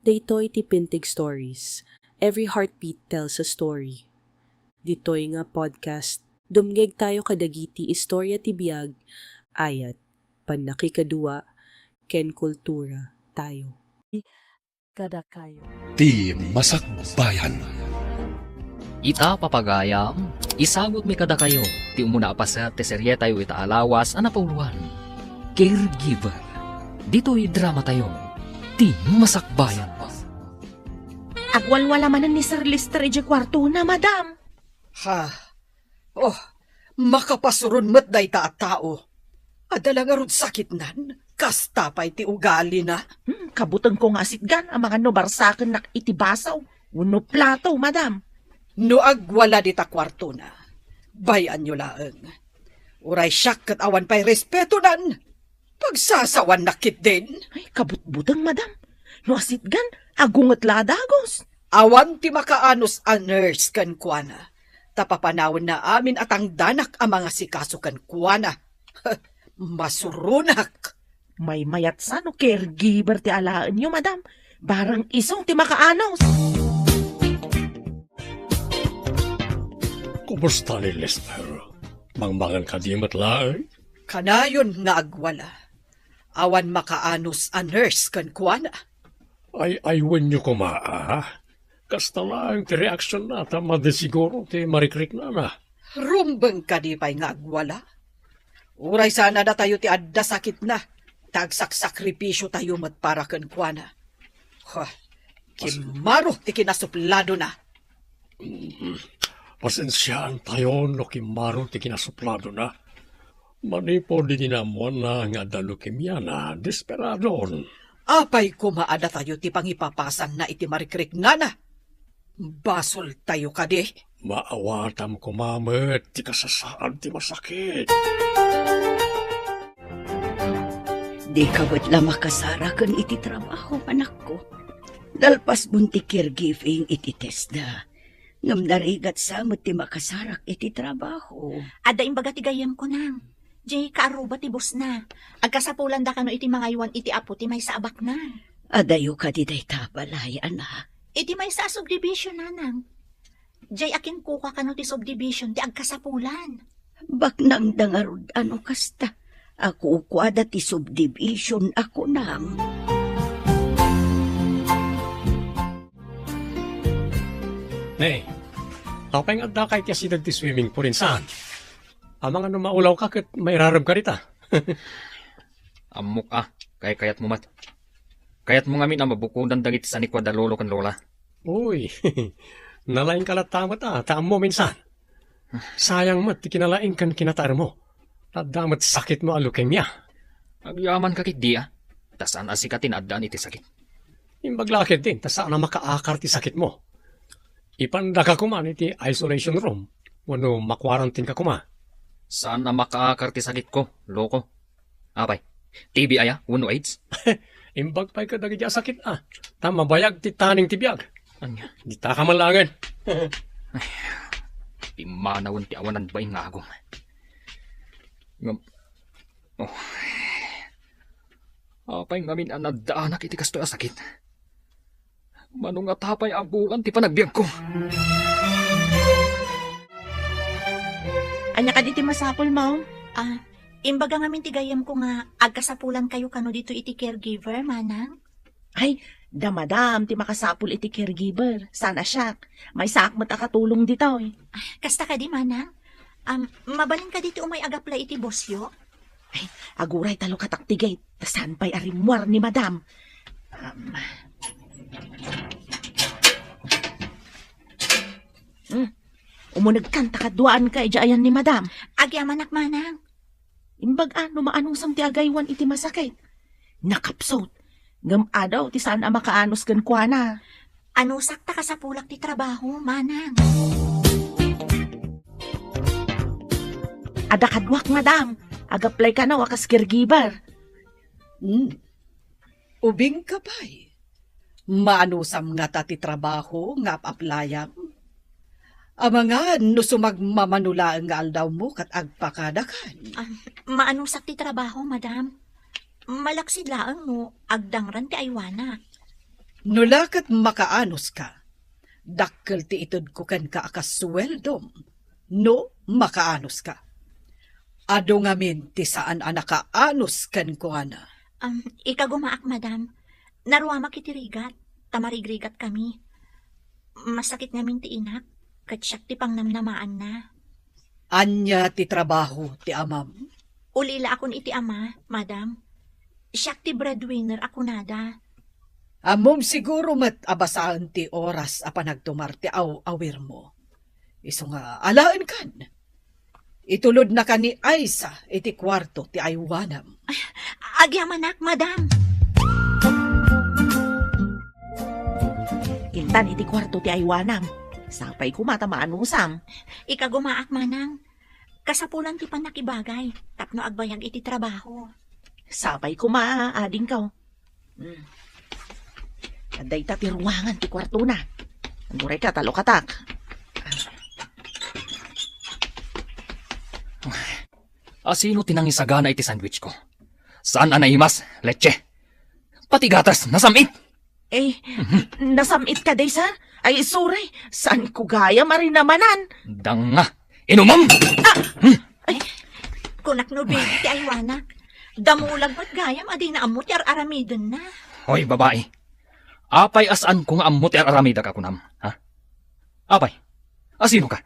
Daytoy ti Pintig Stories. Every heartbeat tells a story. Ditoy nga podcast, dumngeg tayo kadagiti istorya ti biag, ayat, panakikadua, ken kultura tayo. Kada kayo. Ti Masakbayan. Ita papagayam, isagot mi kada kayo, ti umuna pa sa teserye tayo ita alawas, anapuluan. Caregiver. Dito'y drama tayo, ti Masakbayan. Agwalwala manan ni Sir Lister ije kwarto na, madam. Ha? Oh, makapasurun met day ta at tao. Adala nga rod sakit nan, kastapay ti ugali na. Kabutang ko nga sitgan ang mga nubarsakan nak itibasaw. Uno plato, madam. No agwala di ta kwarto na. Bayan nyo laeng. Uray siyak kat awan pa'y respeto nan. Pagsasawan nakit din. Ay, kabutbutang, madam. No asitgan, agungat ladagos. Awan ti makaanos a nurse kan kuana. Tapapanawon na amin at ang danak ang mga sikaso kan kuana. Masurunak. May mayat sa no caregiver ti alaan nyo, madam. Barang isong ti makaanos. Kumusta ni Lester? Mangmangan ka di matlaay? Kanayon nga agwala. Awan makaanos a nurse kan kuana. Ay aywan nyo kumaa. Kasta lang ti reaksyon na tama de siguro ti marikrik na na. Rumbeng ka di pa'y nga agwala. Uray sana na tayo ti adda sakit na. Tagsak-sakripisyo tayo mat para kan kuana. Kimaro ti kinasuplado na. Pasensyaan tayo no kimaro ti kinasuplado na. Manipo di dinamuan na nga da leukemia na desperadon. Apay kumaada tayo ti pangipapasan na iti marikrik nga na. Basol tayo ka di. Maawatam kumamet ti kasasaan ti masakit. Di ka ba't la makasara kan iti trabaho, anak ko? Dalpas bunti caregiving iti testa. Ngam narigat sa mo ti makasarak iti trabaho. Ada imbaga ti gayam ko nang. Jay kaaruba ti bus na. Agkasapulan da kano iti mga iwan iti apo ti may saabak na. Adayo ka di day tabalay, anak. Iti may sa subdivision na nang. Jay akin kuka kano ti subdivision ti agkasapulan. Baknang dangarod ano kasta. Ako ukwada ti subdivision ako nang. Nay, tapay nga da kay ti asidad ti swimming pool saan? Amang ano maulaw ka kat may rarab ka rita. Amok kayat mo mat. Kayat mo ngamin ang mabukudan dagiti sa nikwa da lolo kan lola. Uy, nalaing kalatamat taam mo minsan. Sayang mat ti kinalaing kan kinatar mo. Tadamat sakit mo a leukemia. Agyaman kakit di Tasaan asikatin addaan iti sakit. Imbaglakit din, tasaan na makaakar ti sakit mo. Ipanda ka kuman iti isolation room. Wano makwarantin ka kuma. Saan na makaakar ti sakit ko, loko? Apay, TB wano AIDS? Imbag pa'y kadagi di sakit Tama bayag ti taning ti biyag. Anya? Di ta ka malangan. Di manawon ti awanan ba yung agong. Oh. Apay ngamin anadaanak iti kasto a sakit. Manong atapay abulan ti panagbiag ko. Anya ka diti masapol, ma'am? Imbaga ngamin ti gayam ko nga agkasapulan kayo kano dito iti caregiver, manang. Ay, madam, ti makasapol iti caregiver. Sana siya. May sakmat akatulong dito eh. Kasta ka di, manang. Mabalin ka dito umay agapla iti bosyo. Ay, aguray talo kataktigay. Tasan pa'y arimwar ni madam. Umunag kanta kadwaan ka ijayan ni madam. Agyamanak, manang. Imbag maanong sam ti agaywan iti masakit. Nakapsot. Ngam adaw ti saan makaanos kan kuana. Ano sakta ka sa pulak ti trabaho, manang? Ada kadwak, madam. Agaplay ka na wakas caregiver. Ubing ka ba'y? Maanusam nga ta ti trabaho nga aplayam. Amangan no sumagmamanula nga aldaw mo kat agpakadakan. Maanong sakti trabaho, madam? Malaksid laang mo, agdangran ti aywana. Nulakat makaanos ka. Dakkel ti itod ko ken ka akasweldom. No, makaanos ka. Ado ngamin ti saan anakaanos ken ko ana. Ikagumaak, madam. Naruamak iti rigat. Tamarigrigat kami. Masakit ngamin ti inak. Katsyak ti pangnamnamaan na. Anya ti trabaho ti amam. Ulila akon iti ama, madam. Siyak ti breadwinner ako nada. Amom siguro met abasaan ti oras a panagtumar ti awir mo. Iso nga alaan kan. Itulod na ka ni Aisa iti kwarto ti aywanam. Agyamanak, madam. Kintan iti kwarto ti aywanam. Sapay ko matamaan usam. Ikagumaak, manang. Kasapulan ti panakibagay. Tapno agbayag iti trabaho. Sapay ko maaading ka. Kaday ta ti ruangan ti kwarto na. Amuray ka, talo katak. Asino tinangisagana iti sandwich ko? Saan anaimas? Leche. Pati gatas, nasamit. Nasamit ka day, sir? Ay, sorry. Saan ko gaya marinamanan? Danga. Inumam! Kunak no baby ti aywanak. Damulag mo't gayam adi na amot yar aramidon na. Hoy, babae. Apay asan kung amot er aramida ka kunam, ha? Apay, asino ka?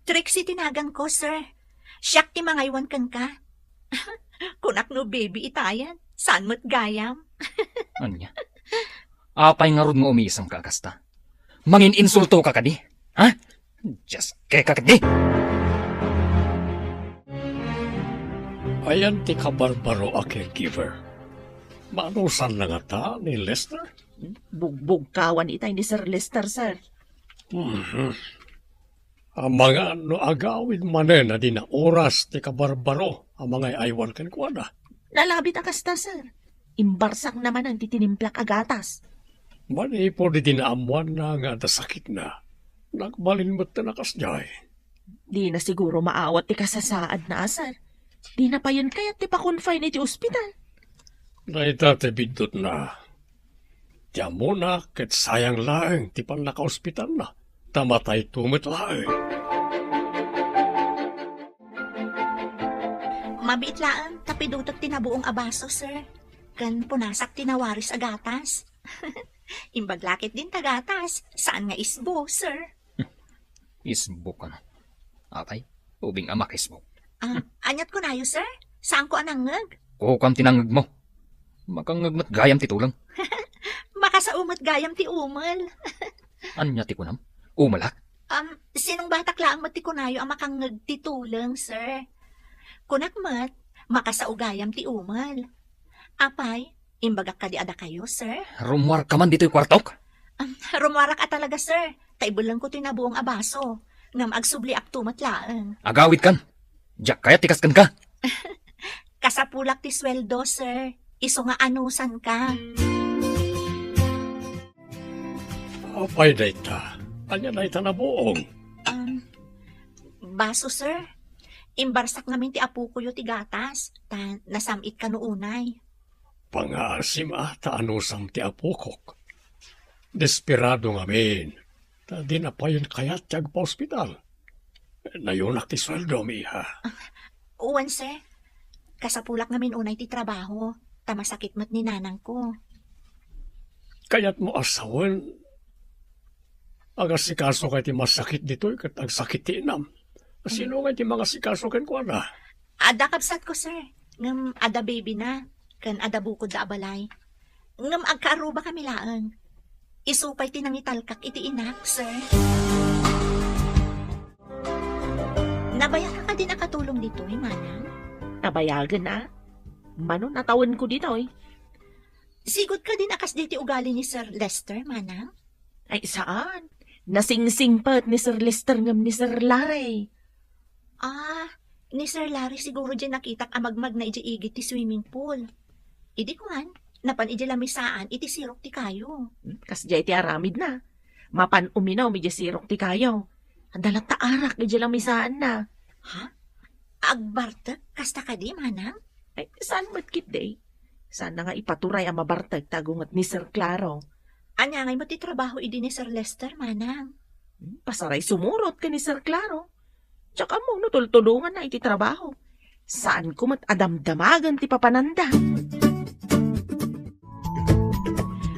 Trixie tinagan ko, sir. Siyak ti mangaywan kan ka. Kunak no baby itayan. Saan mo't gayam? Anya? Apay nga rod nga umiisang ka, kasta. Mangin insulto ka kadi, ha? Just kaya ka kadi. Ayan ti kabarbaro a caregiver. Manusan na nga ta ni Lester? Bugbog kawan itay ni Sir Lester, sir. Ang mga no agawid manen na di na oras ti kabarbaro ang mga aywan kan kuwada. Nalabit akasta, sir. Imbarsak naman ang titinimplak agatas. Mani po di tinaamuan na nga sakit na. Nagbalin mo't tinakas jay. Di na siguro maawat ti kasasaad na, sir. Di na pa yun kaya't ti pa-confine iti ospital. Naita ti bidot na. Tiyan mo na ket sayang laeng ti pan naka-ospital na. Tamatay tumit laeng. Mabitlaan, tapidutot tinabuong abaso, sir. Kan punasak tinawaris agatas. Imbaglakit din tagatas. Saan nga isbo, sir? Isbo ka na. Apay, ubing amak isbo. Anyat ko nayo, sir? Saan ko anangag? Kukam tinangag mo. Makangagmat gayam titulang. Makasaumat gayam ti umal. Anya ti kunam? Umalak? Sinong batak laang matikunayo ang makangag ti tulang, sir? Kunakmat, makasaugayam ti umal. Apay, imbagak ka di ada kayo, sir? Rumwar ka man dito'y kwartok? Rumwarak at talaga, sir. Taibulang ko tinabuong abaso. Ngam agsubli ak tumatlaan. Agawid kan? Diyak kaya tikaskan ka? Kasapulak ti sweldo, sir. Iso nga anusan ka. Apay dayta. Anya dayta na buong. Baso, sir. Imbarsak ngamin ti apu ko yu ti gatas. Ta nasamit ka noonay. Pangasim ata anusam ti apukok. Desperado ngamin. Ta di na pa yun kayat tiyag pa ospital. Nayunak ti sweldo, miha. Uwan, sir. Kasapulak ngamin unay ti trabaho. Tamasakit mat ni nanang ko. Kaya't mo asawan. Agasikaso kay ti masakit dito, kat agsakit ti inam. Sino nga ti mga sikaso ken ko na? Ada kapsat ko, sir. Ngam ada baby na. Kan ada bukod da abalay. Ngam agkaaruba kami laang. Isupay tinangitalkak iti inak, sir. Nabayan ka din nakatulong dito, manang? Nabayagan na. Mano natawan ko dito, eh. Sigot ka din akas diti ugali ni Sir Lester, manang? Ay, saan? Nasingsing pat ni Sir Lester ngam ni Sir Larry. Ni Sir Larry siguro dyan nakitak amagmag na iji-igit ti swimming pool. Idi kuhan, napan iji lamisaan, iti sirok ti kayo. Kas jay ti aramid na. Mapan uminaw medya sirok ti kayo. Andalat taarak medya lamisaan na. Agbartag, kasta ka di, manang? Ay, saan ba't kit day? Sana nga ipaturay ang mabartag tagungat ni Sir Claro. Anyangay mo ti trabaho idi ni Sir Lester, manang. Pasaray sumurot ka ni Sir Claro. Tsaka mo no tultulungan na iti trabaho. Saan ko mat adamdamagan ti papananda?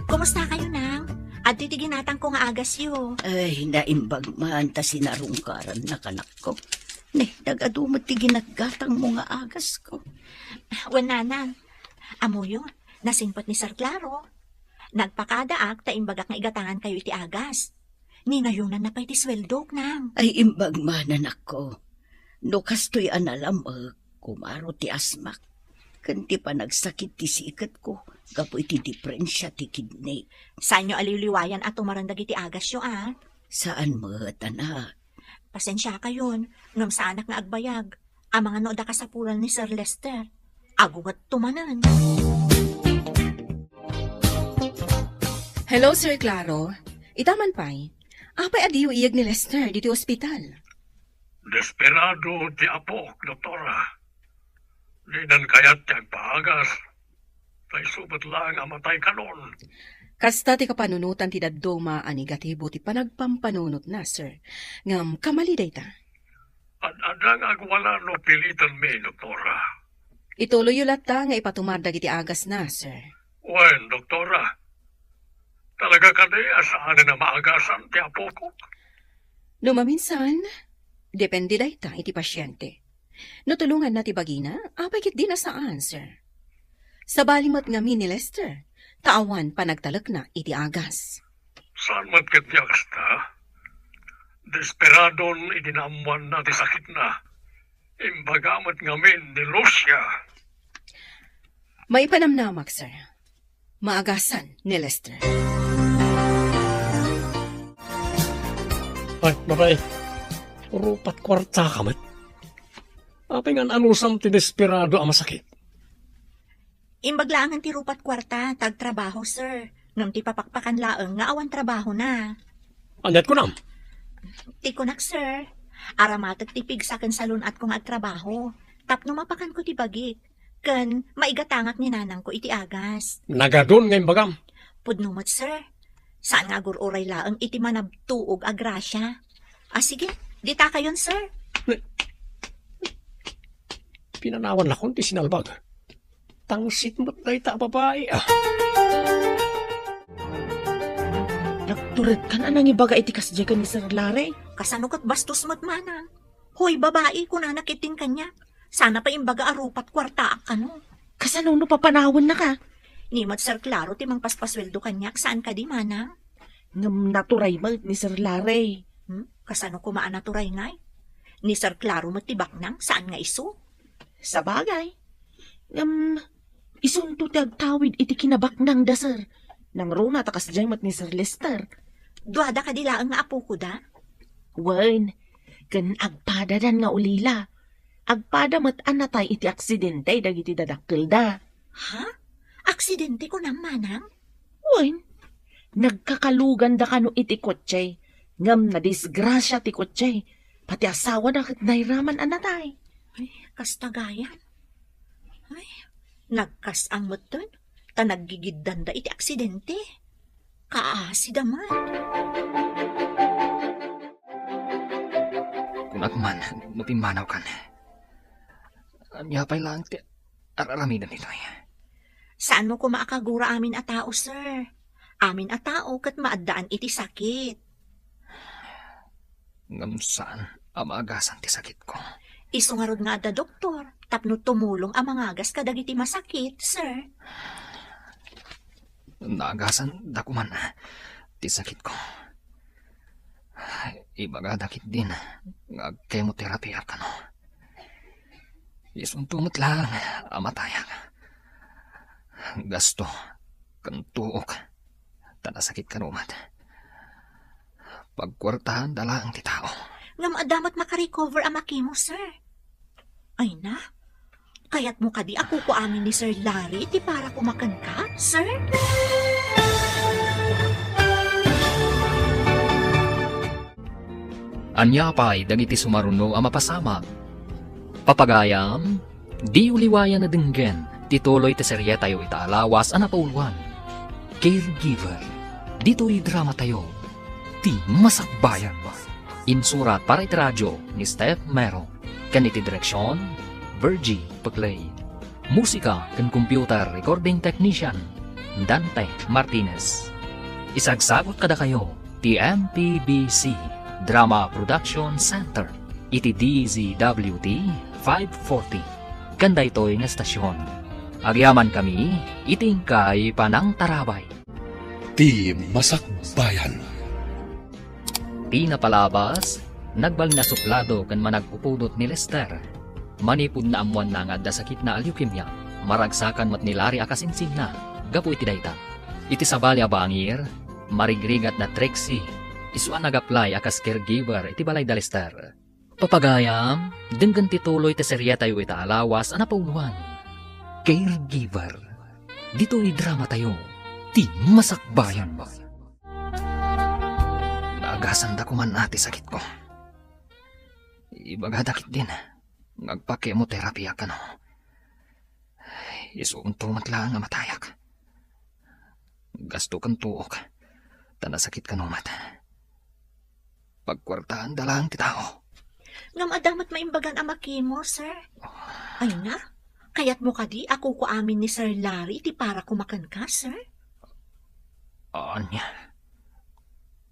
Kumusta kayo, nang? At titiginatan ko nga agas yo. Ay, naimbag man ta sinarungkaran na kanak ko. Nagadumot ti ginaggatang mo nga agas ko. Wan, nanang. Amo yun, nasinpot ni Sir Claro. Nagpakadaak ta imbagak nga igatangan kayo iti agas. Ninayunan na pa iti sweldo, nang. Ay, imbag man anak ko. No kastoy analam, kumaro ti asmak. Kanti pa nagsakit ti sikat ko. Gapo iti diferensya ti kidney. Saan nyo aliliwayan at tumarandag iti agas yo, ah? Saan mo, anak? Pasensya ka yun, ngam sa anak nga agbayag. Ang mga nooda kasapulan ni Sir Lester. Agungat tumanan. Hello, Sir Claro. Itaman pa'y. Apay adiyo iyag ni Lester dito ospital. Desperado ti apok, doktora. Di nan kayat ti agpaagas. Tay subat lang amatay kanon. Kasta ti kapanunutan ti dadduma ani gatibo ti panagpampanunot na, sir. Ngam kamali dayta. Adang agwala no pilitan mi, doktora. Ituloy yulata nga ipatumardag iti agas na, sir. Wen, doktora. Talaga kadi asaan na maagasan ti apok. Numaminsan, depende dayta iti pasyente. Nutulungan na ti bagina, apay kit di na saan, sir. Sa balimot nga mi ni Lester, taawan pa nagtalak na iti agas. Saan mat ket ti agas ta? Desperadon idinamuan na ti sakit na. Imbagamat ngamin ni Lucia. May panamnamak, sir. Maagasan ni Lester. Ay, babay. Rupat kwarta ka mat. Apingan anusam ti desperado ang masakit. Imbaglangan ti rupat kwarta, tagtrabaho, sir. Ngam ti papakpakan laeng nga awan trabaho na. Anyat ko nam. Ti kunak, sir. Aramatek ti pigsaken salon at kong agtrabaho. Tapno mapakan ko ti bagik. Ken, maigatangak ni nanang ko iti agas. Nagadon ngayon bagam. Pudnumot, sir. Saan nga gururay laeng iti manabtuog agrasya. Sige, dita kayon, sir. Pinanawan na kong ti sinalbag. Tangsit mo't na ita babae ah. Nagturit ka na nang ibaga iti kasjagan ni Sir Larry. Kasano kat bastos mo't manang. Hoy, babae ko na nakiting kanya. Sana pa imbaga arupat kwarta kano. Kasano no papanawon na ka? Nimot, Sir Claro, timang paspasweldo kanya. Saan ka di, manang? Ngam naturay mo ni Sir Larry. Kasano ko maanaturay ngay? Ni Sir Claro matibak nang saan nga iso? Sa bagay. Isunto ti agtawid iti kinabak ng da, sir. Nang runa takas dyan mat ni Sir Lester. Duada ka dilaang nga apo ko da? Wen, kan agpada dan nga ulila. Agpada mat anatay iti aksidente dagiti dadakkel da. Ha? Aksidente ko nang manang? Wen, nagkakalugan da kano iti kotse. Ngam na disgrasya ti kotse. Pati asawa na kat nairaman anatay. Ay, kastagayan. Ay, nagkasang moton. Ta naggigiddan da iti aksidente. Kaasi daman. Kung agman, mapimanaw kan. Anya pa'y lang ti araramidan nito eh. Saan mo ko maakagura amin a tao, sir? Amin a tao kat maaddaan iti sakit. Ngam saan amaagasan ti sakit ko. Isungarod nga da doktor. Tapno tumulong ang mga agas kadagiti masakit, sir. Naagasan dakuman ti sakit ko. Ibaga dakit din nga chemotherapy ka no. Isuntumot lang amatayang. Gasto kantuok tanasakit kanumat. Pagkwartahan dala ang ti tao. Nga maadamat makarecover ang makimo, sir. Ay na, kaya't mo kadi ako ko amin ni Sir Larry ti para kumakan ka, sir? Anya pa'y dagiti sumaruno ang mapasama. Papagayam, di uliwayan na dinggen, tituloy ti serye tayo itaalawas ang napauluan. Caregiver, Dito'y drama tayo, ti masakbayan. Insurat para iti radyo ni Steph Mero. Kaniti direksyon, Virgie Paglay. Musika kan computer recording technician, Dante Martinez. Isagsagot kada kayo, ti MPBC Drama Production Center. Iti DZWT 540. Kanda ito'y nga estasyon. Agyaman kami, iting kay Panang Tarabay. Ti Masakbayan. Di napalabas, nagbal na suplado kan managpupudot ni Lester. Manipod na amuan na nga da sakit na leukemia, maragsakan mat nilari akasinsing na, gapu iti dayta. Iti sabali abangir, marigrigat na Trixie, isuan nag-apply akas caregiver iti balay da Lester. Papagayam, denggan tituloy ti serye tayo ita alawas anapauluan. Caregiver. Dito'y drama tayo, ti masakbayan ba? Agasan da kuman ati sakit ko. Ibagadakit din. Nagpa-chemotherapy ka no. Isuunto matla nga matayak. Gasto kan tuok. Tanasakit ka no mat. Pagkwartaan da lang ti tao. Ngam adamat maimbagan ang makimo, sir. Ay na, kayat mo kadi ako ko amin ni Sir Larry ti para kumakan ka, sir. Anya.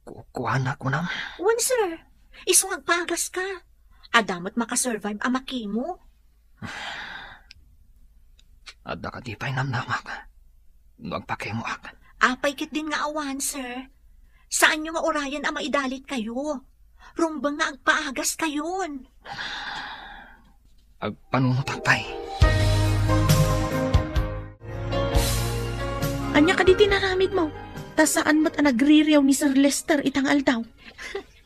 Kukuha ko nam. Wan, sir. Isungag pagas ka. Adamat makasurvive ang makimo. Adda ka di pa'y namnamak. Nagpakemo ak. Apay kit din nga awan, sir. Saan nyo nga orayan ang maidalit kayo? Rumbang nga agpaagas kayon. Agpanunutag pa'y. Anya ka di tinaramid mo? Ta saan mo't nagririyaw ni Sir Lester itang aldaw?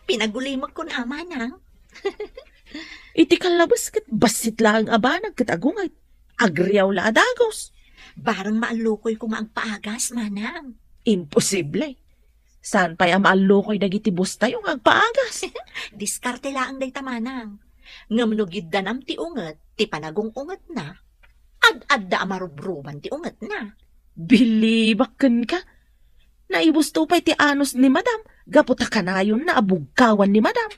Pinagulimag ko na manang. Iti kalabas kat basit lang abanag kat agungay. Agriyaw la adagos. Barang maalukoy ko maagpaagas, manang. Imposible. Saan pa'y ang maalukoy dagiti bustay yung agpaagas? Diskarte laang day tamanang. Ngamnugid danam ti unget, ti panagong unget na. Ad-adda amarubruban ti unget na. Bilibakan ka. Naibusto pa'y ti anos ni madam. Gaputa ka na yun na abugkawan ni madam.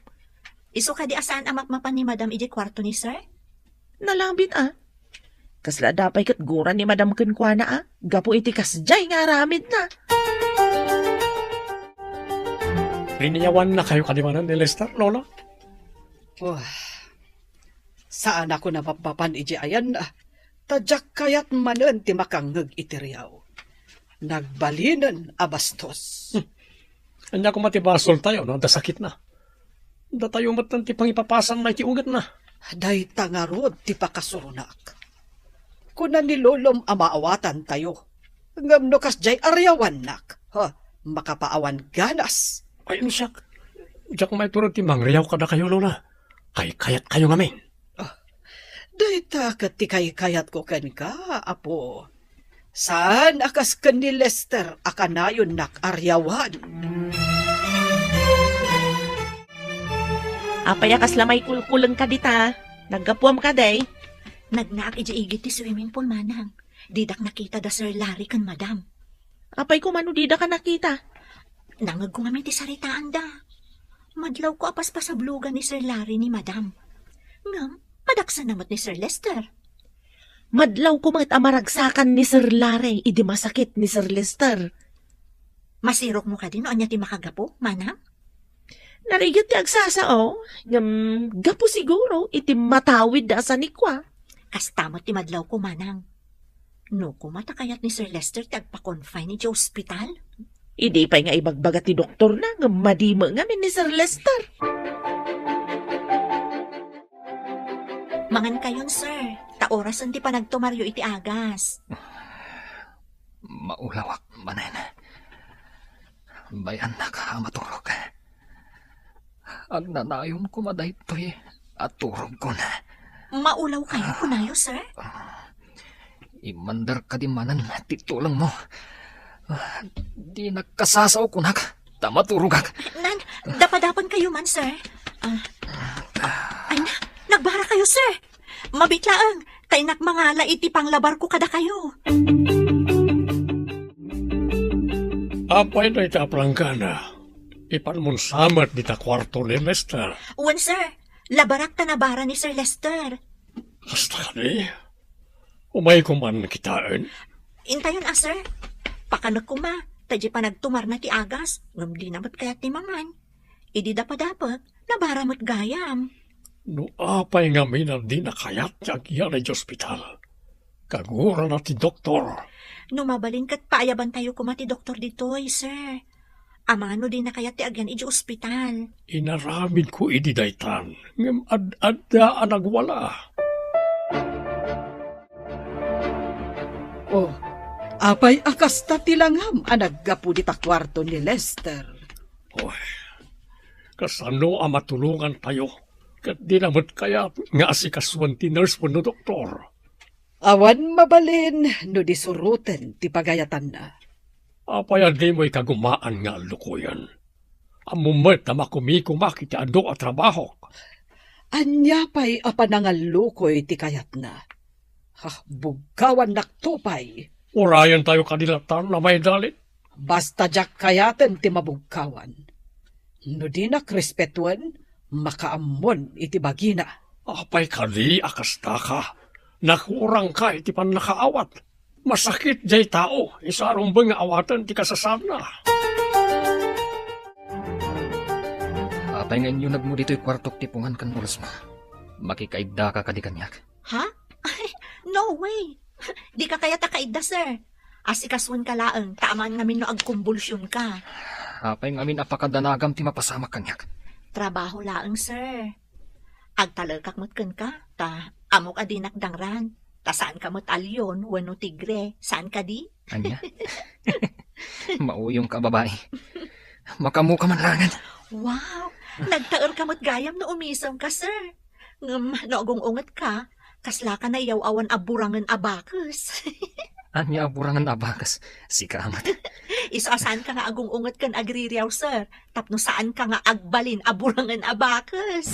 Iso ka di asaan amakmapan ni madam iji kwarto ni sir? Nalambit Kasla dapay kat gura ni madam kenkwana Gapu iti kasjay nga ramid na. Riniyawan na kayo kadimanan ni Lester, Lola? Saan ako napapapan iji ayan na? Tadyak kayat manan ti makangeg itiriyaw. Nagbalinan abastos. Anya ko matibasol tayo, no? Da sakit na. Da tayo matan ti pangipapasan na iti ugat na. Day tangarod ti pakasurunak. Kuna ni lolom amaawatan tayo. Ngam no kasjay aryawan nak. Makapaawan ganas. Ay, siyak. Diyak may turod ti mangriyaw kada kayo, Lola. Kayat kayo ngamin. Day takat ti kayat ko ken ka, apo. Saan akas ken ni Lester akanayon nak aryawan? Apay akas lamay kulkulang ka dita. Naggapuam ka day. Nagnaak iji igit ti swimming pool, manang. Didak nakita da Sir Larry kan madam. Apay kumano dida ka nakita. Nangag ko ngamin ti saritaan da. Madlaw ko apas pa sa blugan ni Sir Larry ni madam. Ngam, padaksan namat ni Sir Lester. Madlaw ko mga amaragsakan ni Sir Larry, idi masakit ni Sir Lester. Masirok mo ka din o anya ti makagapo, manang? Narigit ti agsasao, gapo siguro, iti matawid da sa nikwa. Kastamot ti madlaw ko, manang. No, kumatakayat ni Sir Lester ti agpa-confine ni hospital? Idi pa'y nga ibagbaga ti doktor na, nga madima nga ni Sir Lester. Mangan kayon, sir. Taorasan ti panagtumaryo iti agas. Maulawak manen. Bayan na ka maturog. Ang nanayon ko madaytoy at turog ko na. Maulaw kayo kunayo, sir? Imandar ka di manan titulang mo. Di nagkasasaw ko na tamaturugak. Nan, dapadapan kayo man, sir. Ay na, nagbara kayo, sir. Mabitlaang, kay nakmangala iti panglabar ko kada kayo. Apay na ita planggana. Ipan mon samat di ta kwarto ni Lester. Uwan, sir. Labarak tanabara ni Sir Lester. Hasta ni. Umay ko man kitaan. Intayon, sir. Pakanag ko ma. Tadya pa nagtumar na ti agas. Ngam di namat kayat ni maman. Idi dapat nabara mo't gayam. No apay nga minan di nakayat tiyag yan ay hospital. Kagura na ti doktor. Numabalin kat paayaban tayo kumati doktor ditoy, sir. Amano din na kayat ti agyan iji ospital. Inaramid ko idi daytan. Ngam ad-adda anagwala. Oh, apay akasta tilangam anaggapu di ta kwarto ni Lester. Oy, kasano ang matulungan tayo? Kat di naman kaya nga asikasuan ti nurse mo no doktor. Awan mabalin no disuruten ti pagayatan na. Apaya di mo'y kagumaan nga lukuyan. Amumet na makumikumak iti ado at trabaho. Anya pa'y apanangalukoy ti kayat na. Bugkawan naktupay. Urayan tayo kanilatan na may dalit. Basta jak kayaten ti mabugkawan. No di nakrespetuan, makaammon iti bagina. Apay kadi akasta ka. Nakurang ka iti pan nakaawat. Masakit jay tao. Isarong ba nga awatan ti kasasana. Apay nga inyo nagmo dito'y kwartok tipungan kan oras mo. Makikaigda ka kadi kanyak. Ha? No way. Di ka kaya takaida, sir. Asikaswan ka laang, taamaan ngamin no agkumbulsyon ka. Apay nga amin apakadanagam ti mapasamak kanyak. Trabaho laang, sir. Agtalagkak mutkan ka, ta amok adinak dangran. Ta saan ka mo't alyon, wano tigre, saan ka di? Anya? Mauyong ka, babae. Makamuka man langan. Wow! Nagtaor ka mo't gayam no umisam ka, sir. No agungungat ka, kasla ka na yaw-awan aburangan abakus. Anya aburangan abakas. Sikamat. Isasaan ka nga agungungat kan agririyaw, sir. Tapno saan ka nga agbalin aburangan abakus.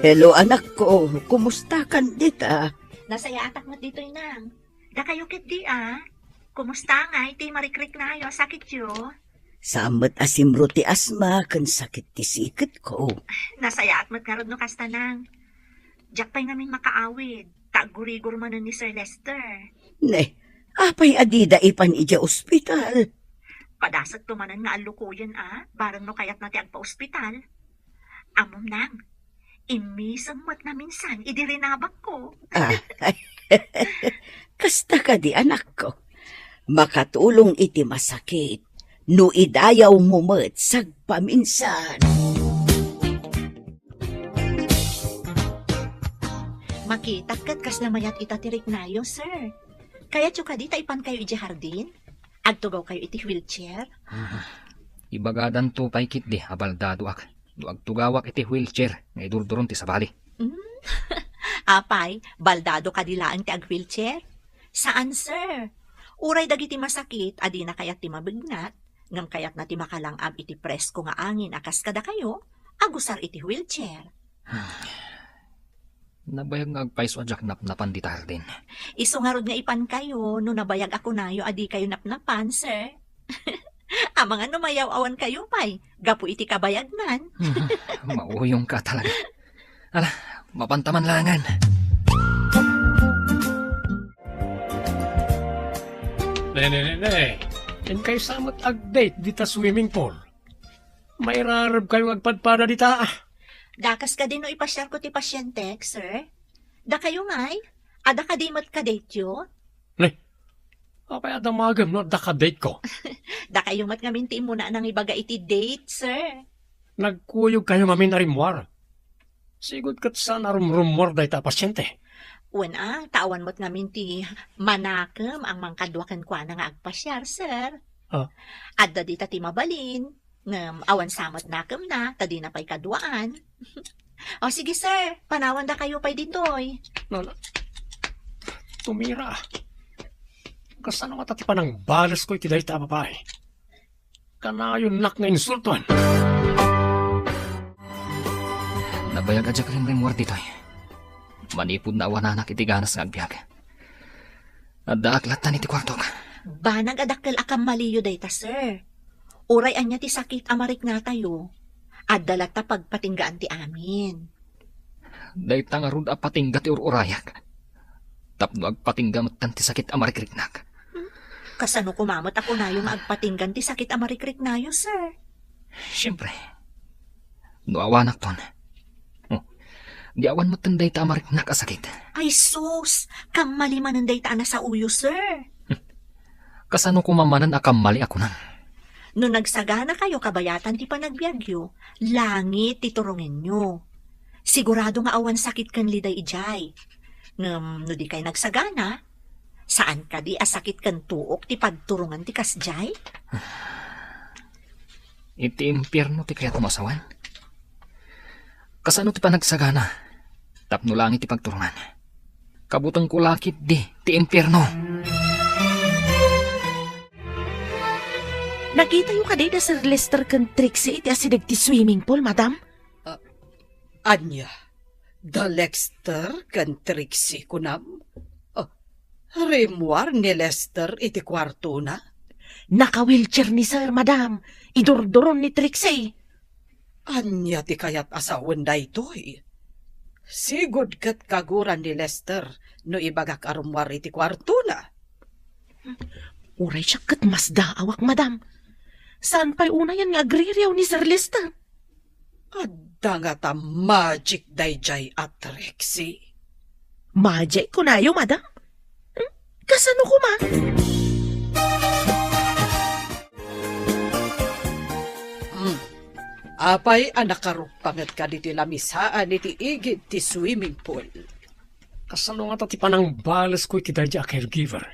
Hello anak ko, kumusta kan dita? Nasaya atak mo dito, inang. Da kayo kit di, Kumusta nga, iti marikrik na ayo, sakit yo. Samat asimro ti asma, kan sakit ti sikit ko. Nasaya at matkarod no kastanang. Diyak pa'y namin makaawid. Tagurigur man ni Sir Lester. Ne, apay adida ipan ija ospital. Padasat tumanan nga alukuyan, barang no kayat na ti agpa-ospital. Amom nang, imisang mat na minsan, idirinabak ko. Kasta ka di anak ko. Makatulong iti masakit. No idayaw mo met sagpaminsan. Makita kat kas namayat itatirik nayo, sir. Kaya tso ka di taipan kayo iti hardin? Agtugaw kayo iti wheelchair? Ibagadan to pay kit di, abaldado ak. Duag tugawak iti wheelchair, nga idurduron ti sabali. Apay, baldado kadilaan ti ag-wheelchair? Saan, sir? Uray dagiti masakit, adi na kayat ti mabignat, ngam kayat na ti makalangab iti presko nga angin akas kada kayo, agusar iti wheelchair. Nabayag nga agpaiso adyak napnapan di tardin. Isungarod nga ipan kayo, no nabayag ako nayo, adi kayo napnapan, sir. Ang mga numayaw-awan kayo, pay, gapu iti kabayagnan. Mauyong ka talaga. Ala, mapantaman langan. Ne. And kay samot ag-date dita swimming pool. May rarab kayong agpadpada dita. Dakas ka din no ipasyar ko ti pasyente, sir. Da kayo ngay, ada ka di mat ka-date yo. Ne, apay adamagam no, daka-date ko. Da kayo mat ngamin ti muna nang ibaga iti date, sir. Nagkuyog kayo mamin na rimwar. Sigod kat sa narumrumwar da ita pasyente. Una, tawan mo't ngamin ti manakam ang mangkadwakan kwa na nga agpasyar, sir. Adda di ta ti mabalin, ngam awan samot nakam na, tadi na pa'y kadwaan. O sige, sir, panawan da kayo pa'y ditoy. No, tumira. Kasano matatipan ng balas ko iti dayta babae? Kanayon nak nga insultuan. Nabayag adyak rin rin war ditoy. Manipod na awan anak iti ganas nga agbyag. Adda aklatan iti kwartok. Banag adakkel akam maliyo dayta, sir. Uray anya ti sakit amarik nga tayo. Addalat ta pagpatinggaan ti amin. Dayta nga rud apatingga ti ururayak. Tapno agpatingga matan ti sakit amarikriknak. Kasano kumamot ako na yung agpatinggan ti sakit amarikrik nayo, sir. Siyempre. No awanak ton. Di awan mo tanday ta amariknak asakit. Ay sus, kam malimanan dayta na sa uyo, sir. Kasano kumamanan akam mali ako nan. No nagsagana kayo kabayatan ti panagbiagyo, langit ti turungin nyo. Sigurado nga awan sakit kan liday ijay. No di kay nagsagana, saan ka di asakit kan tuok ti pagturungan ti kasjay? Iti impyerno ti kaya tumasawan. Kasano ti panagsagana? Tapno langit ti pagturungan. Kabutang kulakit di ti impyerno. Nakita yung kaday na Sir Lester kan Trixie iti asidag ti swimming pool, madam? Anya, the Lester kan Trixie kunam? Remuar ni Lester iti kwarto na? Naka-wheelchair ni Sir, madam. Idurduron ni Trixie. Anya ti kayat asawan da ito'y. Sigod kat kaguran ni Lester no ibagak arumwar iti kwarto na. Uray siya kat mas daawak, madam. Saan pa'y una yan nga agririyaw ni Sir Lester? Adda nga ta magic dayjay at Trixie. Majay ko na madam. Kasano ko ma? Apay anak karupangat ka diti lamisaan iti igid ti swimming pool. Kasano nga ti panang balas ko iti dadya caregiver.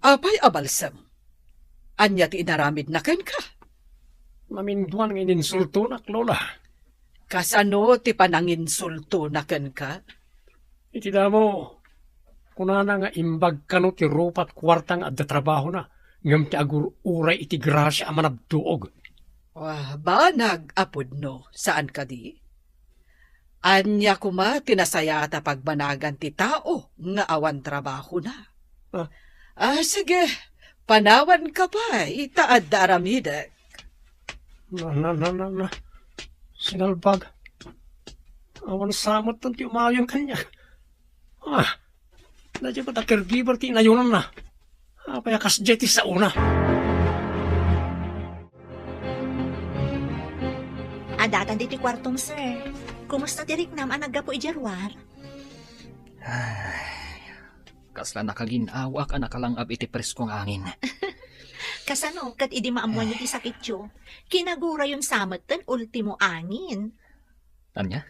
Apay abalsam. Anya ti inaramid na ken ka. Maminduan nga ininsulto nak, Lola. Kasano ti pananginsulto na ken ka? Iti damo, kunana nga imbag kano ti rupat kwartang adda trabaho na, ngam ti agur uray iti grasya amanabduog. Banag apod no, saan ka di? Anya kuma tinasaya ta pagbanagan ti tao nga awan trabaho na. Sige, panawan ka pa, itaad da aramidek. Na. Sinalbag. Awan samot ng ti umayong kanya. Nadya ba ta caregiver ti inayunan na? Payakas jeti sa una. Adatan diti kwartong, sir. Kumusta ti Riknam ang naggapo ijarwar? Kasla nakaginawak ang nakalangab iti preskong angin. Kasano, kat idi maamuan niyo ti sakit yo. Kinagura yung samot tan ultimo angin. Anya?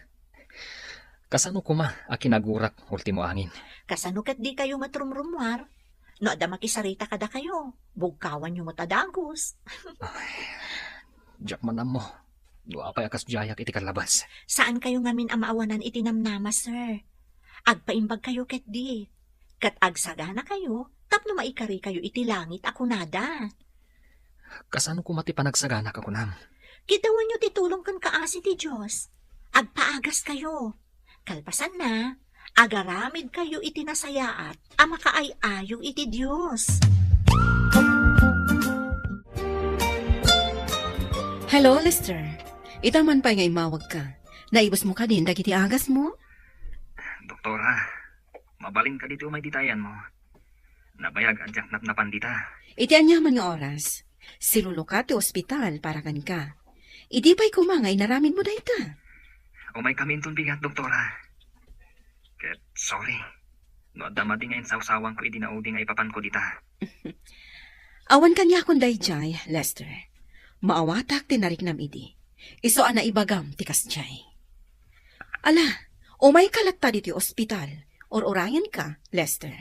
Kasano kuma a kinagurak ultimo angin? Kasano kat di kayo matrumrumwar. No ada makisarita kada kayo. Bugkawan yung matadagos. Diyak manam mo. Dua pa akas jayak iti kalabas. Saan kayo ngamin amaawanan iti namnama, sir? Agpaimbag kayo ket di. Kat agsagana kayo, tapno maikari kayo iti langit ako nada. Kasano kumati panagsagana ka kunam? Kitawan nyo titulong kan kaasi ti Diyos. Agpaagas kayo. Kalpasan na, agaramid kayo iti nasayaat, ama kaay-ayo iti Diyos. Hello, Lester. Itaman pa nga imawag ka. Naibos mo ka din dagiti agas mo? Doktora, mabalin ka dito may ditayan mo. Nabayag adyak napnapandita. Iti anyaman nga oras. Silulo ka ti ospital para kan ka. Idi pa'y kumangay naramin mo dayta. Umay kami itong bigat, doktora. Ket, sorry. No, damati ngayon sawsawang ko idinaudi nga ipapan ko dita. Awan kanya akong dayjay, Lester. Maawatak tinarik nam idi. Iso ana ibagam ti kasjay. Ala, umay kalatta diti ospital. Or orayan ka, Lester.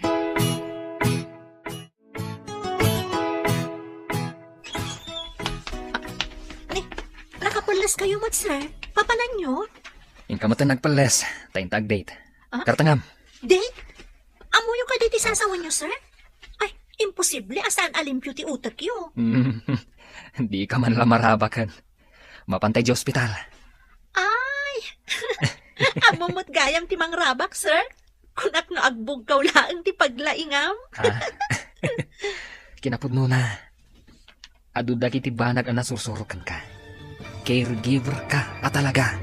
Nakapulas kayo mat, sir. Papanan nyo? Inkamatan nagpales. Taintag date. Kartangam. Date? Amuyo ka diti sasawan nyo, sir? Ay, imposible. Asaan alimpyo ti utak yo? Di ka man lamarabakan. Mapantay di ospital. Ay! Amumot gayam ti mangrabak, sir? Kunak no agbugkaw laang ti paglaingam. Kinapudno na. Adu dagiti banag ang nasusurukan ka. Caregiver ka pa talaga.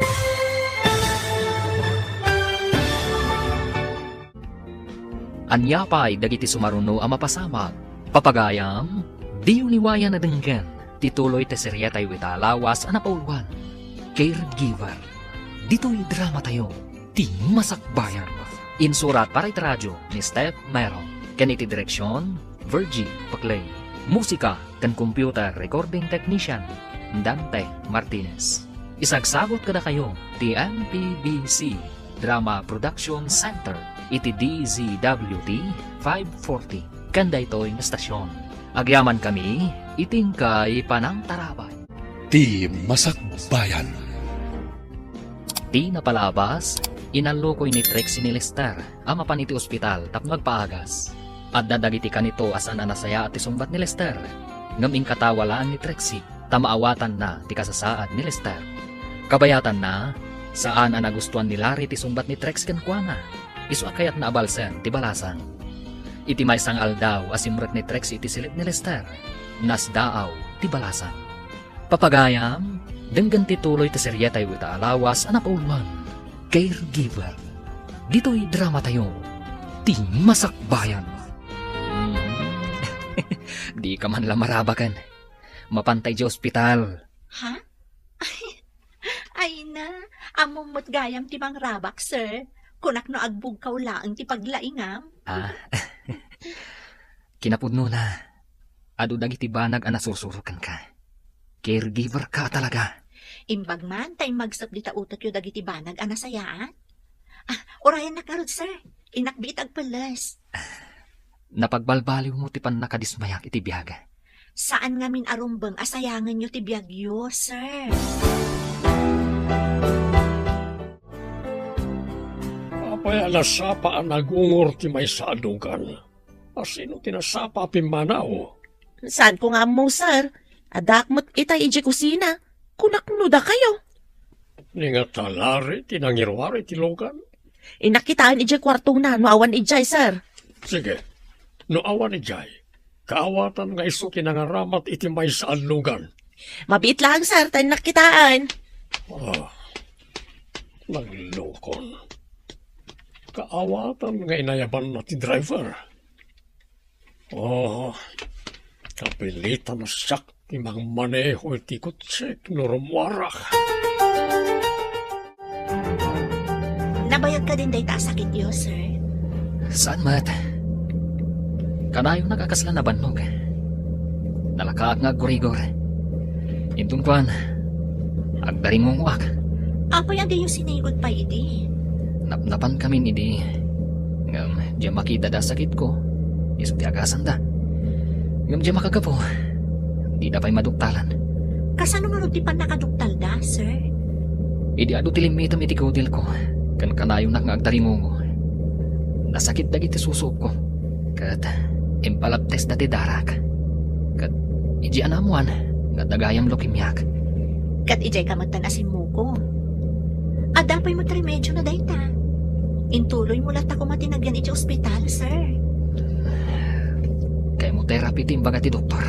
Anya pa'y dagiti sumaruno ang mapasamag. Papagayam, di uniwaya na denggan. Tituloy te serya tayo italawas ang napauluan. Caregiver. Dito'y drama tayo. Ti masakbayan. Insurat para radyo ni Steph Meron. Kaniti direksyon, Virgie Paclay. Musika kan computer recording technician, Dante Martinez. Isagsagot kada kayo, ti MPBC Drama Production Center, iti DZWT 540. Kanda ito'y nastasyon. Agyaman kami, iting kay Panang Tarabay. Ti Masakbayan. Ti napalabas, inalukoy ni Trixie ni Lester, ama pa niti ospital tapno agpaagas. At dadagiti kanito asan na nasaya at isumbat ni Lester. Ngaming katawalaan ni Trixie, tamaawatan na ti kasasaad ni Lester. Kabayatan na, saan ang nagustuhan ni Larry ti sumbat ni Trixie kankwana. Isu akayat na abalsen ti balasan. Iti may sang aldaw asimret ni Trixie iti silid ni Lester. Nasdaaw ti balasan. Papagayam, denggan ti tuloy ti serya tayo ita alawas anapauluan. Caregiver. Dito'y drama tayo. Ti masakbayan. Di ka man lang marabakan. Mapantay di ospital. Ha? Ay na, amumot gayam ti mang rabak, sir. Kunak no agbugkaw laang ti paglaingam. Kinapudno na. Adu dagiti banag ang nasusurukan ka. Caregiver ka talaga. Imbag man, tay magsap di tautot yu dagiti banag anasayaan. Orayan na karod, sir. Inakbit agpalas. Napagbalbaliw mo ti pan nakadismayak iti biyaga. Saan nga min arumbang asayangan nyo ti biyagyo, sir? Apay alasapa ang nagungor ti may saadugan. Asino tinasapa pimanaw? Saan ko nga mo, sir? Adakmot itay iji kusina. Kunaknuda kayo. Ninga talari, tinangirwari ti logan. Inakitaan iji kwartong na, nuawan ijay, sir. Sige, noawan ni Jay, kaawatan nga iso kinangaramat iti may saadugan. Mabit lang, sir, tayo nakitaan. Naglukon. Kaawatan nga inayaban na ti driver. Kapilitan na siyak ti maneho iti kutsik nurumwarak. Nabayag ka din day sakit yo, sir? Saan mat? Kanayo nagakasla na bannog. Nalakaak nga gurigor. Intun kwan, agdaring mong uwak. Apo yan din yung sinigod pa idi. Napnapan kami idi. Ngam, diya makita da sakit ko. Iso ti agasan da. Ngam diya makagapo. Di da pa'y maduktalan. Kasano nga rin di pa nakaduktal da, sir? Idi adu tilimitam iti kudil ko. Kan kanayo na nga agdaring mong. Nasakit dagiti susup ko. Kat, impalaptes dati darak. Kat, iji anamuan. Nga dagayam lokimyak. Kat ijay kamagtan asin mo ko. Adapay mo tremedyo na dayta. Intuloy mo lata ko matinagyan iti ospital, sir. Kaya mo therapy timbaga ti doktor.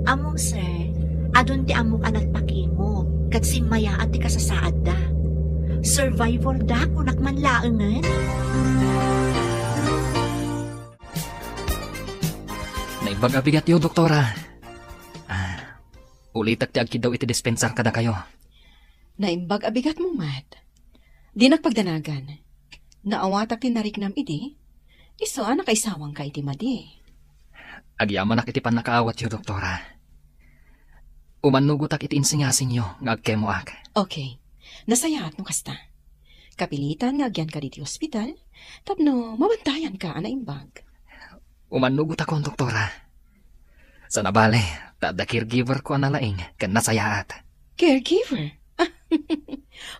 Among, sir, adun ti amok anak pakimo. Kat simaya at ti kasasaad da. Survivor da kunak man laangan. Naibagabigat yo, doktora. Ulitak ti agkid daw iti dispensar kada kayo. Naimbag abigat mo, Mat. Di nagpagdanagan. Naawatak ti nariknam iti. Iso nakaisawang ka iti madi. Agyaman nak iti pan nakaawat yo, doktora. Umanugutak iti insingasing yo, nga agkemoak. Okay. Nasayaat mo kasta. Kapilitan nga agyan ka diti ospital, tapno mabantayan ka anaimbag. Umanugot ako, doktora. Sa nabale, tada caregiver ko analaing, kan nasayaat. Caregiver?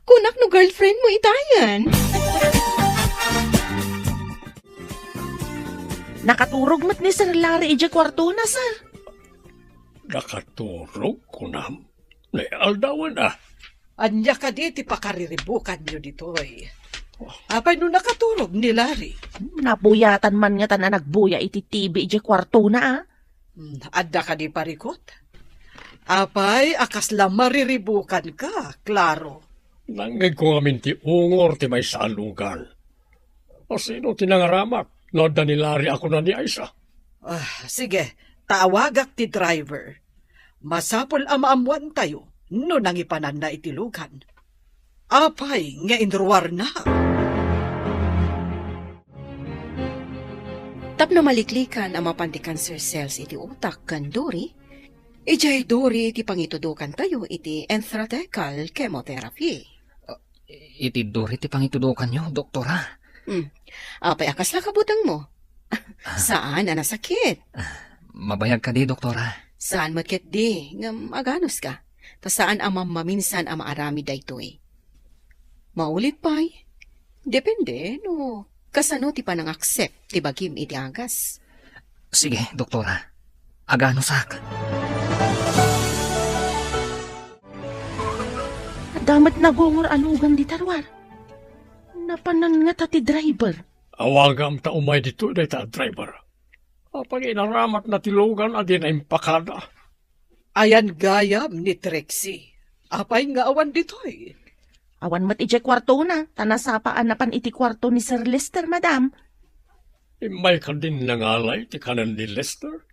Kunak no girlfriend mo itayan. Nakaturog mat ni Sir Larry iji kwarto na, sir. Nakaturog ko na. Naialdawan na. Anya ka di ti pakariribukan nyo ditoy. Apay no nakaturog ni Larry. Nabuyatan man nga tanan nagbuya iti TV iti kwarto na Adda ka di parikot. Apay, akas lang mariribukan ka, klaro. Nanggay ko ngamin ti ungor ti may salugan. O sino tinangaramat? No, danilari ako na ni Aisa. Sige, tawagak ti driver. Masapol amaamuan tayo, no nangipanan na itilugan. Apay, nga indruwar na. Tapno maliklikan ang mapantikan Sir Cells iti utak kan Dory, ijay Dory iti pangitudukan tayo iti enthratecal chemotherapy. Iti Dory ti pangitudukan nyo, doktora. Apay akas la kabutang mo. Saan na nasakit? Mabayag ka di, doktora. Saan matket di, ngam aganos ka? Ta saan ang maminsan ang maarami daytoy? Maulit pa'y? Depende, no. Kasano ti panang accept ti bagim iti agas? Sige, doktora. Agano sak. Damat nagungor alugan di tarwar. Napanan nga ti driver. Awagam ta umay dito day ta driver. Apag inaramat na tilugan adin ay impakada. Ayan gayam ni Trixie. Apay nga awan ditoy. Awan mat iti kwarto na. Tanasapaan na pan iti kwarto ni Sir Lester, madam. May ka din nangalay ti kanan ni Lester.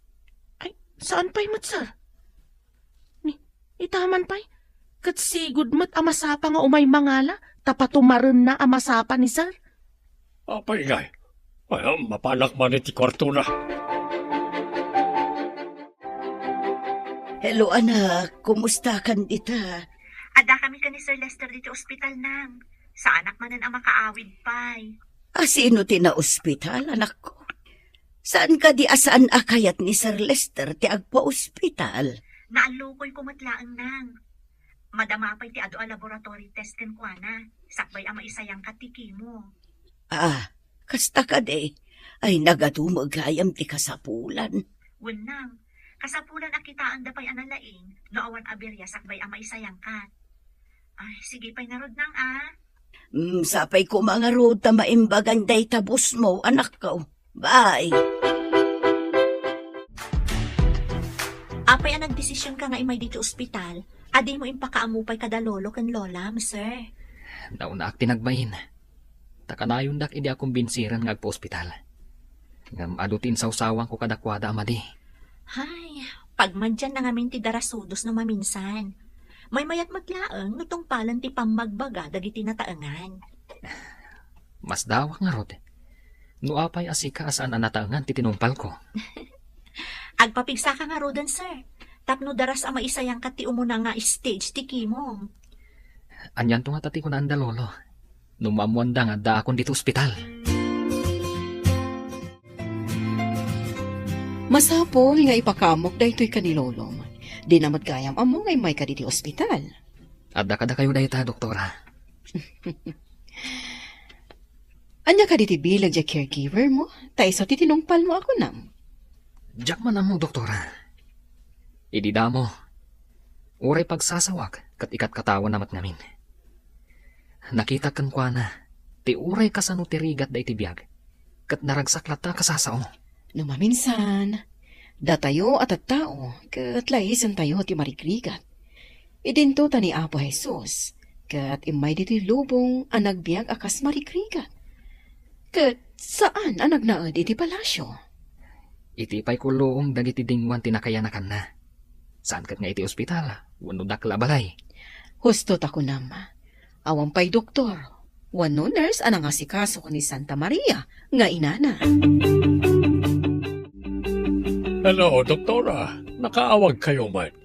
Ay, saan pa'y mat, sir? Itaman pa'y? Kat sigud mat amasapa nga umay mangala. Tapatumarin na amasapa ni sir. Apay ngay. Ay, mapanak man iti kwarto na. Hello anak, kumusta kan dita? Ada kami ka ni Sir Lester dito ospital nang. Sa anak manan ang makaawid pa'y. Sino tina-ospital, anak ko? Saan ka di asaan akayat ni Sir Lester ti agpa-ospital? Naalukoy kumatlaang nang. Madamapay ti ado a laboratory test ken kuana. Sakbay ang maisayang katiki mo. Kasta ka de. Ay nagadumag gayam ti kasapulan. Wenang, kasapulan akitaan da pa'y analaing, no awan aberya sakbay ang maisayang kat. Ay, sige pa'y narod nang Sapay ko mga road ta maimbagan day tabos mo, anak ko. Bye! Apay ang nagdesisyon ka nga imay dito ospital, adi mo impakaamupay kada lolo ken lola, sir. Nauna ak tinagbayin. Takanayon dak idi akong binsiran nga agpa-ospital. Ngam adutin sawsawang ko kadakwada amadi. Hay, pagmadyan na ngamin ti darasudos no maminsan. May mayat maglaang nutong palan ti pamagbaga dagiti nataengan. Mas dawak nga rod. Nuapay asika asaan ang nataengan ti tinumpal ko. Agpapigsa ka nga rodan, sir. Tapno daras ang maisayang kat ti umuna nga stage ti kimong. Anyan to nga tati ko na anda lolo. Numamuanda nga da akong dito ospital. Masapol nga ipakamok daytoy kanilolom. Di na matgayam amo ngay may kaditi ospital. Adda kada kayo dayta, doktora. Anya kaditi bilag ja caregiver mo? Taiso ti tinungpal mo ako nam. Diyak man amo, doktora. Idida mo. Uray pagsasawak kat ikat katawan namat namin. Nakita kan kwa na, ti uray kasano ti rigat da iti biyag. Kat naragsaklat ta kasasao. Numaminsan, datayo at tao, kat laisan tayo ti marikrigat. Idinto ta ni Apo Jesus, kat imay diti lubong ang nagbiag akas marikrigat. Kat saan ang nagnaad iti palasyo? Iti pa'y kulong dagiti dingwan tinakayanakan na. Saan kat nga iti ospital, wano dakla balay. Husto ta ko nama, awang pa'y doktor, wano nurse anang asikaso ni Santa Maria, nga inana. Hello, doktora. Nakaawag kayo man.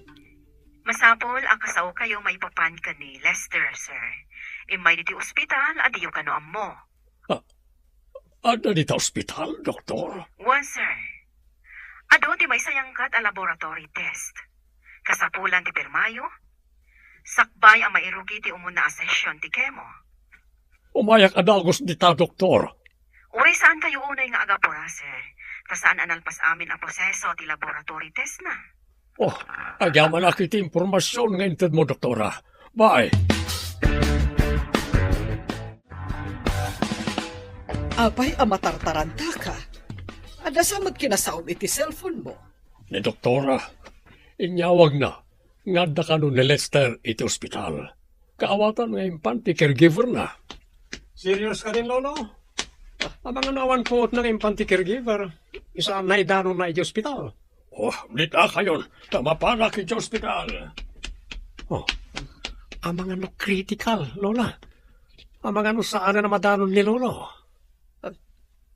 Masapol ang kasaw kayo may papan ka ni Lester, sir. Imay diti ospital, adiyo ka no ammo. Ada dito ospital, doktor? Sir. Ado ti may sayangkat a laboratory test. Kasapulan ti permayo. Sakbay ang mairugi ti umuna a session ti kemo. Umayak adagos dita, doktor. Uri saan kayo unay nga agapura, sir? Kasaan analpas amin ang proseso ti laboratory test na? Agyaman akiti impormasyon nga inted mo, doktora. Bye! Apay amatartaranta ka. Ada samot kinasaom iti cellphone mo. Ni doktora, inyawag na. Nga ka ni Lester iti ospital. Kaawatan nga impanti caregiver na. Serious ka din, Lolo? Abang nawan po na impanti caregiver. Isa na idano na iti ospital. Oh, nita kayon. Tama pa na iti ospital. Oh, amang ano critical, Lola. Amang ano saan na madanon ni Lolo.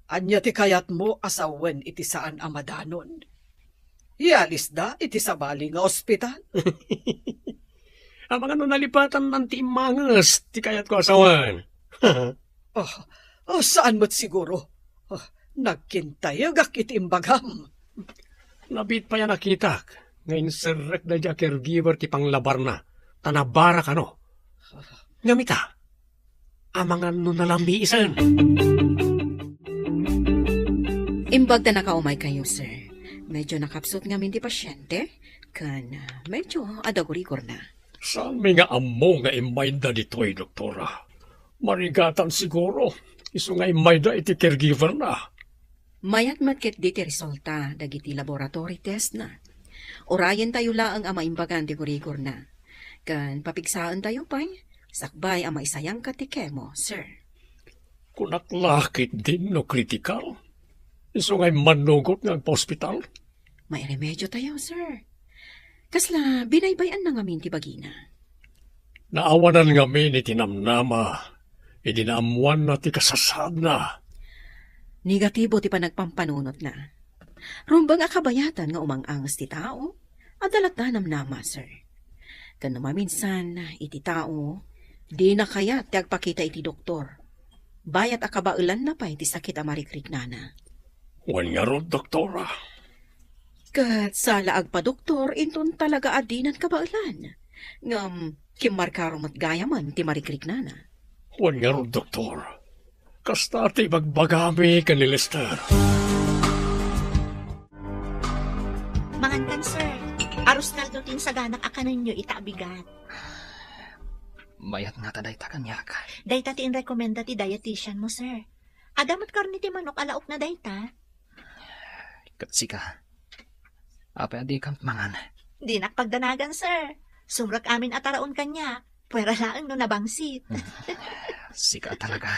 Anya ti kayat mo asawen iti saan amadanon. Ialis da iti sabali nga ospital. Amang ano nalipatan ng timangas, ti kayat ko asawan. Saan mo't siguro? Nagkintayag iti imbagam. Nabit pa yan nakita. Ngayon serek na dya caregiver ti panglabar na. Tanabara ka no. Ngamita. Amang ano nalamiisan. Imbag na nakaumay kayo, sir. Medyo nakapsot nga min di pasyente, kan medyo adagurigor na. Saan may nga amo nga imayda dito'y, doktora? Marigatan siguro. Isu nga imayda iti caregiver na. Mayat matkit di ti resulta, dagiti laboratory test na. Orayan tayo laang ama imbagan di gurigor na. Kan papigsaan tayo pa'y, sakbay ama isayang katikemo, sir. Kunaklakit din no critical. Isu nga manugot nga pa-hospital. May remedyo tayo, sir. Kasla, binaybayan na ngamin ti bagina. Naawanan ngamin iti namnama. Idinaamuan na ti kasasad na. Negatibo ti panagpampanunot na. Rumbang akabayatan nga umangangas ti tao, adalat na namnama, sir. Kano maminsan, iti tao, di na kaya ti agpakita iti doktor. Bayat akabaulan na pa iti sakit amarikrik nana. Wan nga ron, doktora. Kat sa laag pa doktor, inton talaga adinan kabaulan. Ngam, kimarkarong at gayaman ti marikrik nana. Wan nga ron, doktor. Kasta ti bagbagami ka ni Lester. Mangan kan, sir. Aros kaldo tin sa ganak akanan nyo itaabigat. Mayat nga taday takanya ka. Dayta ti in-recommenda ti dietitian mo, sir. Adamot karni ti manok alaok na dayta. Katsika. Apa adi kang mangan. Di nakpagdanagan, sir. Sumrak amin ataraon kanya. Pwera laang no nabangsit. Sika talaga.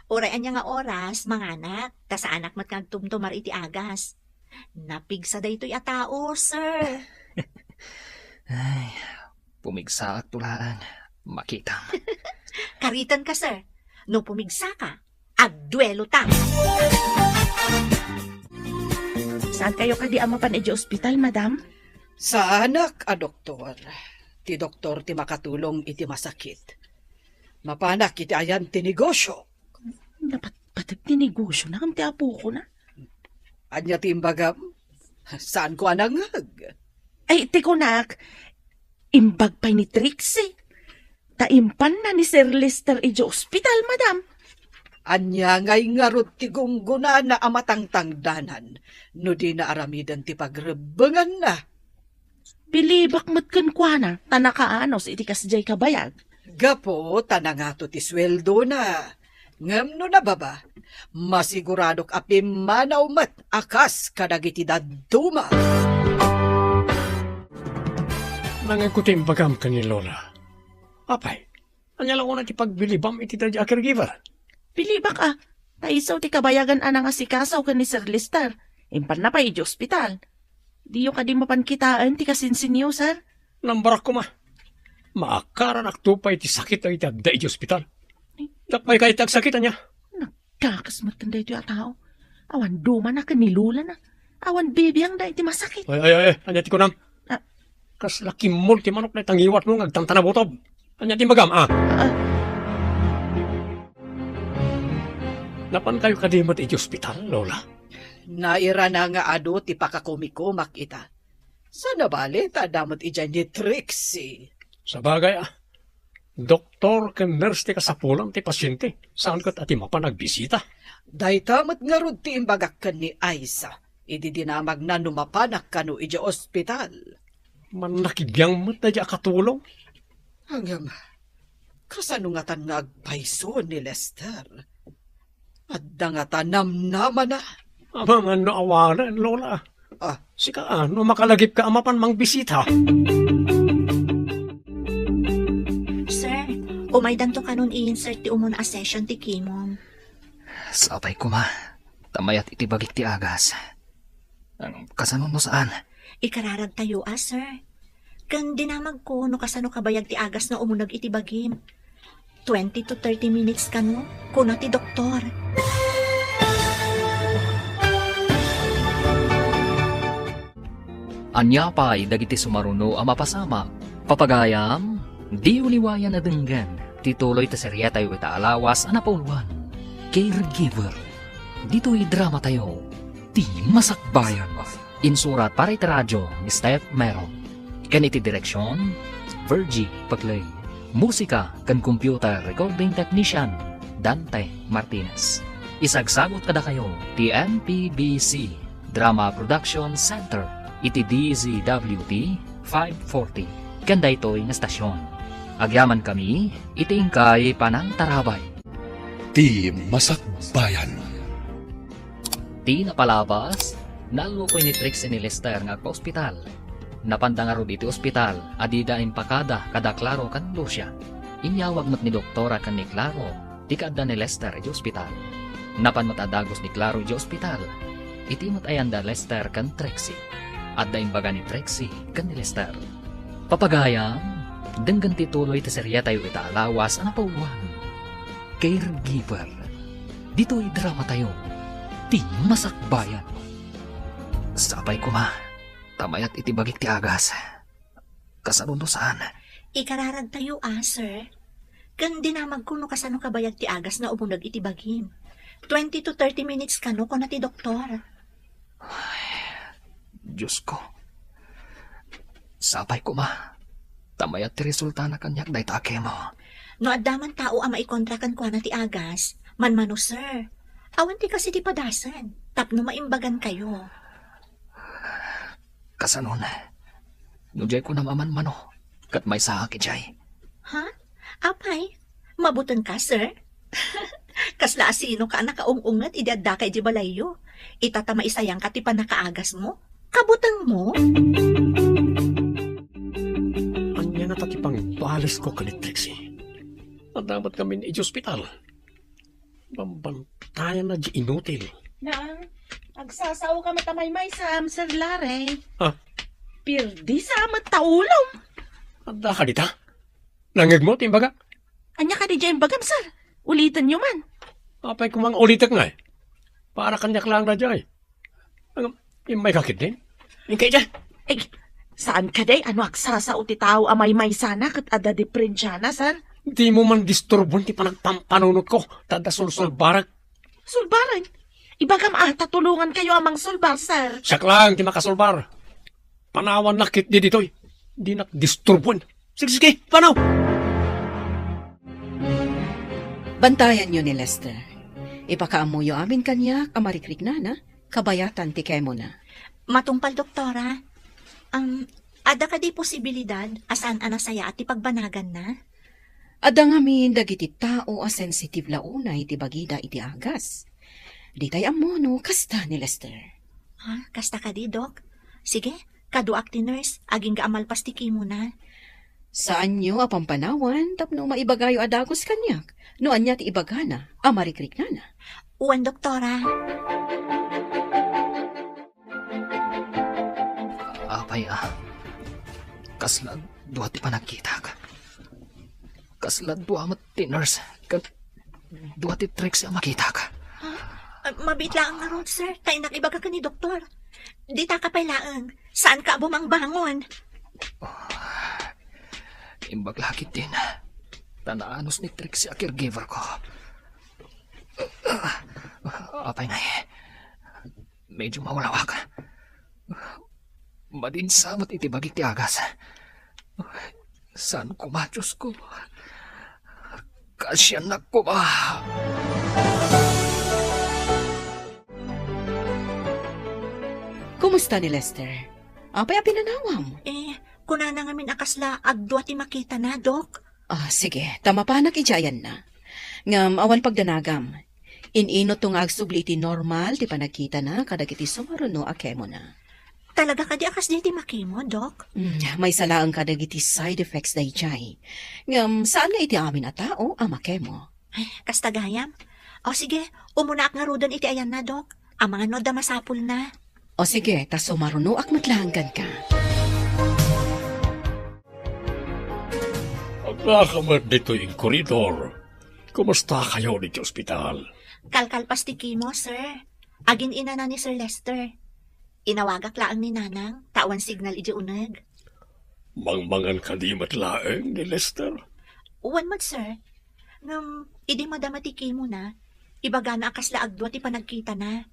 Urayan niya nga oras, manganak. Ta sa anak mat kagtumtumar iti agas. Napigsa daytoy a tao, sir. Ay, pumigsa at tulaan. Makitang. Karitan ka, sir. No pumigsa ka, agduelo ta. Saan kayo kadi amapan iti ospital, madam? Sa anak, doktor. Ti doktor ti makatulong iti masakit. Mapanak iti ayan ti negosyo. Dapat patag ti negosyo na kam ti apo ko na. Anya ti imbagam? Saan ko anangag? Ay, tikunak. Imbag pa ni Trixie. Taimpan na ni Sir Lester iti ospital, madam. Anya ngay ngarot ti gungguna na amatangtangdanan. No di na aramidan ti pagrebengan na. Bilibak matkan kwa na, tanakaanos iti kasjay kabayag. Gapo, tanangato ti sweldo na. Ngem no na baba, masiguradok api manaw mat akas kadagiti daduma. Nangakutim bagam ka ni Lola. Apay, anya lang una ti pagbilibam iti dadya caregiver. Bilibak taisaw ti kabayagan anang asikasaw ka ni Sir Lester. Impan na pa iti ospital. Di yung kadi mapankitaan ti kasinsinyo, sir. Nambarak ko ma. Maakaran aktupay ti sakit ay iti adda iti ospital. Dakpay kahit agsakitan niya. Nagkakasmat kan da ito yung tao. Awan duma na kanilula na. Awan bibiyang da iti masakit. Ay, anya ti kunam. Kas laki mo ti manok na itangiwat mo ngagtantana botob. Anya ti magam, Napan kayo kadimot iti ospital, Lola? Naira na nga ado ti pakakomiko makita. Sana bali tadamot ijan ni Trixie. Sa bagay, doktor ken nurse ti kasapulam ti pasyente. Saan kat ati mapanagbisita? Daytamot nga rod ti imbagak kan ni Aiza. Idi dinamag na numapanak kanu ija ospital. Manakigyang mo't na di akatulong? Hanggang kasanungatan nga agpaiso ni Lester. At nga tanam naman na. Amang ano awanan, Lola. Sika ano makalagip ka amapan mang bisita. Sir, umaydan to kanon i-insert ti umon a session ti Kimon. Sapay ko ma. Tamayat itibagik ti agas. Ang kasanon no saan? Ikararag tayo sir. Kan dinamag ko no kasano kabayag ti agas na umunag itibagim. 20 to 30 minutes kano, kuno ti doktor. Anya pa'y dagiti sumaruno ang mapasama. Papagayam, di uliwayan na denggan. Tituloy ta serya tayo ita alawas ang napauluan. Caregiver. Dito'y drama tayo. Ti masakbayan. Insurat para iti radyo ni Steph Mero. Kan iti direksyon, Virgie Paglay. Musika kan computer recording technician, Dante Martinez. Isagsagot kada kayo, ti MPBC Drama Production Center. Iti DZWT 540. Kanda ito'y nga stasyon. Agyaman kami, itingkay panang tarabay. Ti masakbayan. Ti napalabas, nalukoy ni Trixie ni Lester nga pa-ospital. Napandangaro iti ospital, adida impakada kada Claro kan Lucia. Inyawag mat ni doktora kan ni Claro, ti kada ni Lester iti ospital. Napan matadagos ni Claro iti ospital. Iti matayanda Lester kan Trixie. At daimbaga ni Trixie kan ni Lester. Papagayam, denggan tituloy ti serya tayo ita alawas ang napauluan. Caregiver. Dito'y drama tayo. Ti masakbayan. Sapay ko ma. Tamayat itibagik ti agas. Kasanundo saan? Ikararag tayo sir. Kan dinamag ko no kasano kabayag ti agas na umunag itibagim. 20 to 30 minutes kano kuno ti doktor. Diyos ko. Sapay ko ma. Tamayat ti resulta na kanyak dahi take mo. No addaman tao ang maikontrakan ko na ti agas. Manmano sir. Awan ti kasi ti padasan. Tapno maimbagan kayo. Kasanon. Nujay ko na maman-mano. Kat may sakit jay. Ha? Apay? Mabutan ka sir? Kasla asino ka nakaung-ungat idadda kay di balayo. Itatama isayang ka ti panakaagas mo. Kabutang mo? Anya na tatipang balis ko kanit Trixie. At dapat kami ni ospital. Bambantayan na di inutil. Nang, agsasaw ka matamaymay sa Sir Larry. Ha? Pirdi sa amat taulong. Anda ka dita? Nangag mo, timbaga? Anya ka di dyan bagam, sir. Ulitan nyo man. Apay ko mang ulitak nga eh. Para kanyak lang na dyan eh. May kakit din? Ingkay dyan? Eh, saan ka day? Ano agsasaw ti tao amay-may sana kat ada di prinsyana, sir? Di mo man disturbon ti panagpampanunot ko. Tada sulsul barak. Sulbaran? Ibagam tatulungan kayo amang sulbar, sir. Siyak lang ti makasulbar. Panawan nakit di ditoy. Di nak-disturbon. Sige, panaw! Bantayan nyo ni Lester. Ipakaamuyo amin kanyak, amarikrik na, kabayatan ti kemo na. Matumpal doktora. Ada ka di posibilidad asan anasaya at ipagbanagan na? Adang amin dagiti tao a sensitive launa iti bagida iti agas. Di tay amono kasta ni Lester. Ha? Kasta ka di, Dok? Sige, kaduak ti nurse, aging kaamalpas ti kimo na. Saan nyo apampanawan tapno maibagayo adagos kanyak? No anya ti ibagana, amarikrik na. Uwan, doktora. Apay Kaslad duwa ti panagkita ka. Kaslad duwa mat ti nurse. Duwa ti Trixie makita ka. Mabitla ang narod, sir. Tayo nakibaga ka ni doktor. Di ta ka pailaang. Saan ka bumangbangon? Imbaglakit din. Tanaanos ni Trixie a caregiver ko. Apay nga medyo mawalawak. Madinsamot itibagik ti agas. Saan kumachos ko? Kasyan na ko ba? Kumusta ni Lester? Apay a pinanawam? Kuna na ngamin akasla agdwa ti makita na, Dok. Sige, tamapanak ijayan na. Ngam awan pagdanagam. Inino to nga agsubli iti normal, ti panagkita na, kadagiti sumaruno akemo na. Talaga ka di akas di ti makimo, Dok? May salaang kadagiti side effects na ijay. Ngam, saan nga iti amin a tao, ang makemo? Ay, kastagayam. O sige, umunaak nga rudan iti ayan na, Dok. Ang mga noda masapul na. O sige, tas sumaruno ak matlanggan ka. Nakamat dito yung koridor. Kumusta kayo dito ospital? Kalkalpas ti kimo, sir. Agin ina na ni Sir Lester. Inawagak laang ni Nanang, tawan signal iji uneg. Mangmangan ka di matlaeng ni Lester? Uwan mat, sir. Idi madama ti kimo na, ibaga na akas laagdwa ti panagkita na.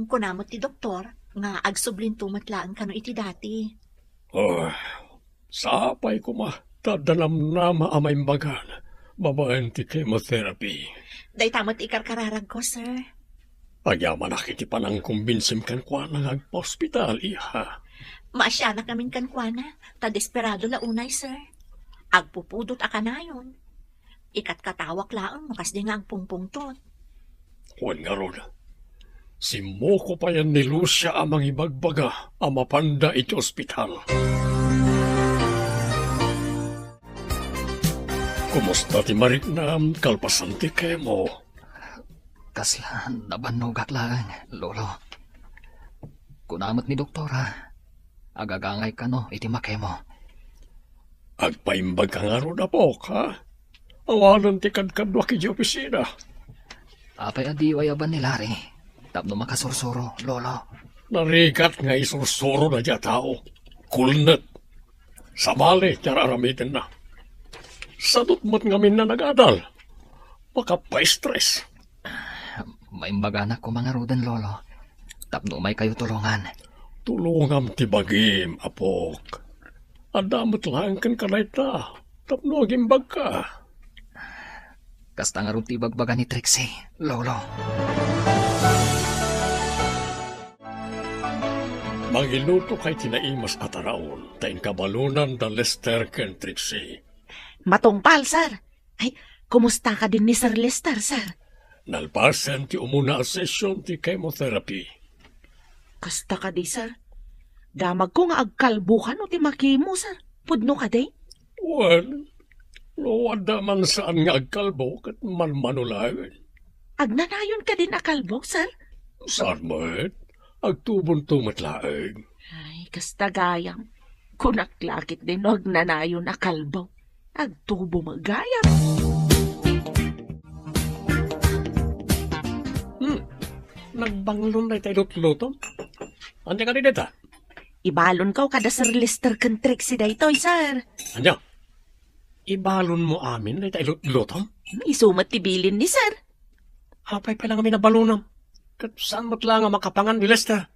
Kunamot ti doktor, nga agsublin tumatlaan kano iti dati. Oh, sapay ko tadalam na maamay bagan. Babaen ti chemotherapy. Day tamot ikarkararag ko, sir. Pagyaman nakiti pa nang kumbinsim kan kwa nang agpa-hospital, iha. Maasya na kamin kankwana, ta desperado la unay, sir. Agpupudot akanayon. Ikat katawak laang makas di nga ang pungpungtot. Huwag nga ron. Si Moko pa yan ni Lucia amang ibagbaga ang mapanda iti ospital. Kumusta ti Marik na kalpasan ti kemo? Kaslan, nabanugak lang, lolo. Kunamot ni doktora, agagangay ka no, iti makemo. Agpaimbag ka nga ron na po, ha? Awanan ti kadkadwa ki opisina. Apay adiway aban ni Larry, tapno makasursuro, lolo. Narigat nga isursuro na dya tao. Kulnet. Samali, tiyara aramitin na. Sadot mo't ngamin na nagadal. Baka pa-stress. Maimbaga na ko mga rudan, lolo. Tapno may kayo tulungan. Tulungam ti bagim, apok. Adamot lang kan kalayta. Tapno agimbag ka. Kasta nga rin tibagbaga ni Trixie, lolo. Mangiluto kay tinaimas at araon. Tain kabalunan da Lester ken Trixie. Matungpal, sir. Ay, kumusta ka din ni Sir Lester, sir? Nalpasan ti umuna a session ti chemotherapy. Kasta ka di, sir. Damag ko nga agkalbukan o ti makimo, sir. Pudno ka di? Well, luwada man saan nga agkalbo kat manmanulayan. Agnanayon ka din akalbo, sir? Saan mo agtubon tumatlaeng. Ay, kasta gayam. Kunaklakit din o agnanayon akalbo. Agtubo magayam. Nagbanglon na tayo luto. Anya ka rin ita? Ibalon ka o kada Sir Lester kan Trixie da ito, sir. Anya? Ibalon mo amin na tayo luto? Isumat tibilin ni sir. Apay pa lang kami nabalunam. Kat saan mo't lang ang makapangan ni Lester?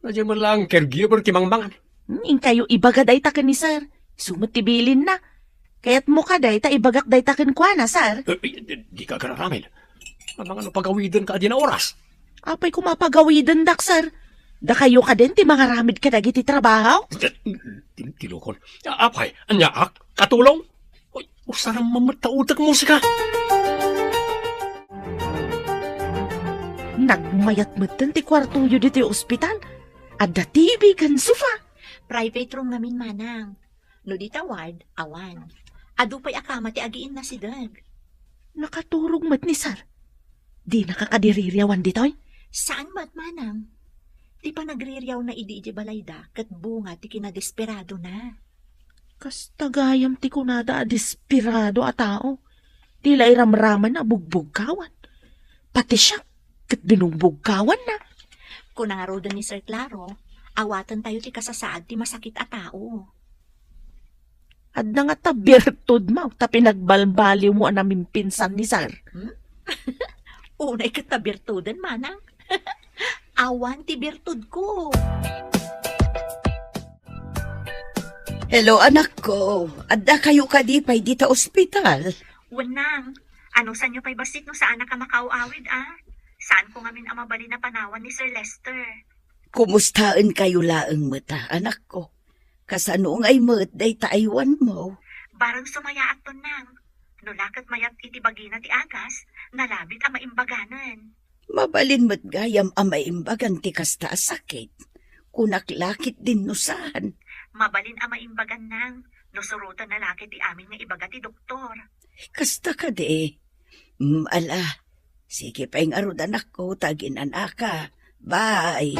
Nadya mo lang caregiver kimangmangan. In kayo ibaga day takan ni sir. Isumat tibilin na. Kaya't mo ka day ta ibagak day takan kwa na, sir. Di ka kararamin. Ang mga pagawidan ka di na oras. Apay kumapagawidan dak, sir. Da kayo ka din ti mga ramid ka dagiti trabaho? Tilukon. Apay, anya katulong? Uy, usarang mamatautak mo sika. Nagmayat-matan ti kwarto yu dito yung ospital. Adda TV kan sofa. Private room namin, manang. No di tawad, awan. Adupay akama ti agiin na si Doug. Nakaturog mat ni sir. Di nakakadiririyawan ditoy? Saan mat, manang? Di pa nagriryaw na idi balayda kat bunga ti kinadesperado na. Kastagayam ti kunada a desperado a tao. Tila iramraman na bugbugkawan. Pati siya kat binugbugkawan na. Kung nangarodan ni Sir Claro, awatan tayo ti kasasaad ti masakit a tao. At na nga ta birtud mo, ta pinagbalbaliw mo ang namin pinsan ni sir. Unay ka ta birtudan, manang. Awan ti birtud ko. Hello, anak ko. Adda kayo kadipay dita ospital. Wanang, ano sa nyo pa'y basit no saan na ka makauawid, ah? Saan ko ngamin ang mabali na panawan ni Sir Lester? Kumustaan kayo laeng mata, anak ko. Kasano ay mat day taiwan mo. Barang sumaya ato nang. Nulakat mayat iti bagina ti agas, nalabit ang maimbaganan. Mabalin mo't gayam ang maimbagan ti kasta sakit. Kunaklakit din nusahan. Mabalin ang maimbagan nang, nusurutan na laki ti amin nga ibaga ti doktor. Kasta ka de. Ala, sige pa yung arudan ako, taginan ka. Bye.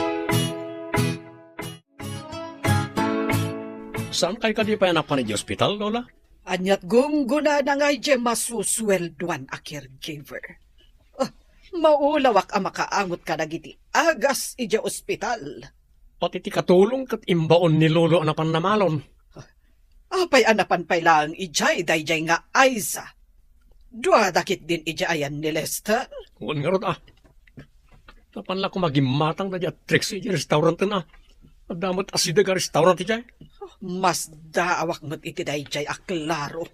Saan kayo ka di pa anak pa ni hospital, Lola? Anyat gungguna na nga ije masuswelduan a caregiver. Maulawak ang makaangot ka nagiti agas ije ospital. Pati ti katulong kat imbaon ni Lolo anapan namalon. Apay anapan pay lang ijay dayjay nga Aiza. Dua dakit din ijayan ni Lester. Ngun nga rod Napan la ko magimatang na di at Trixie iti restaurant na. Adamot asida ka restaurant iti. Mas daawak mo't iti dayjay aklaro.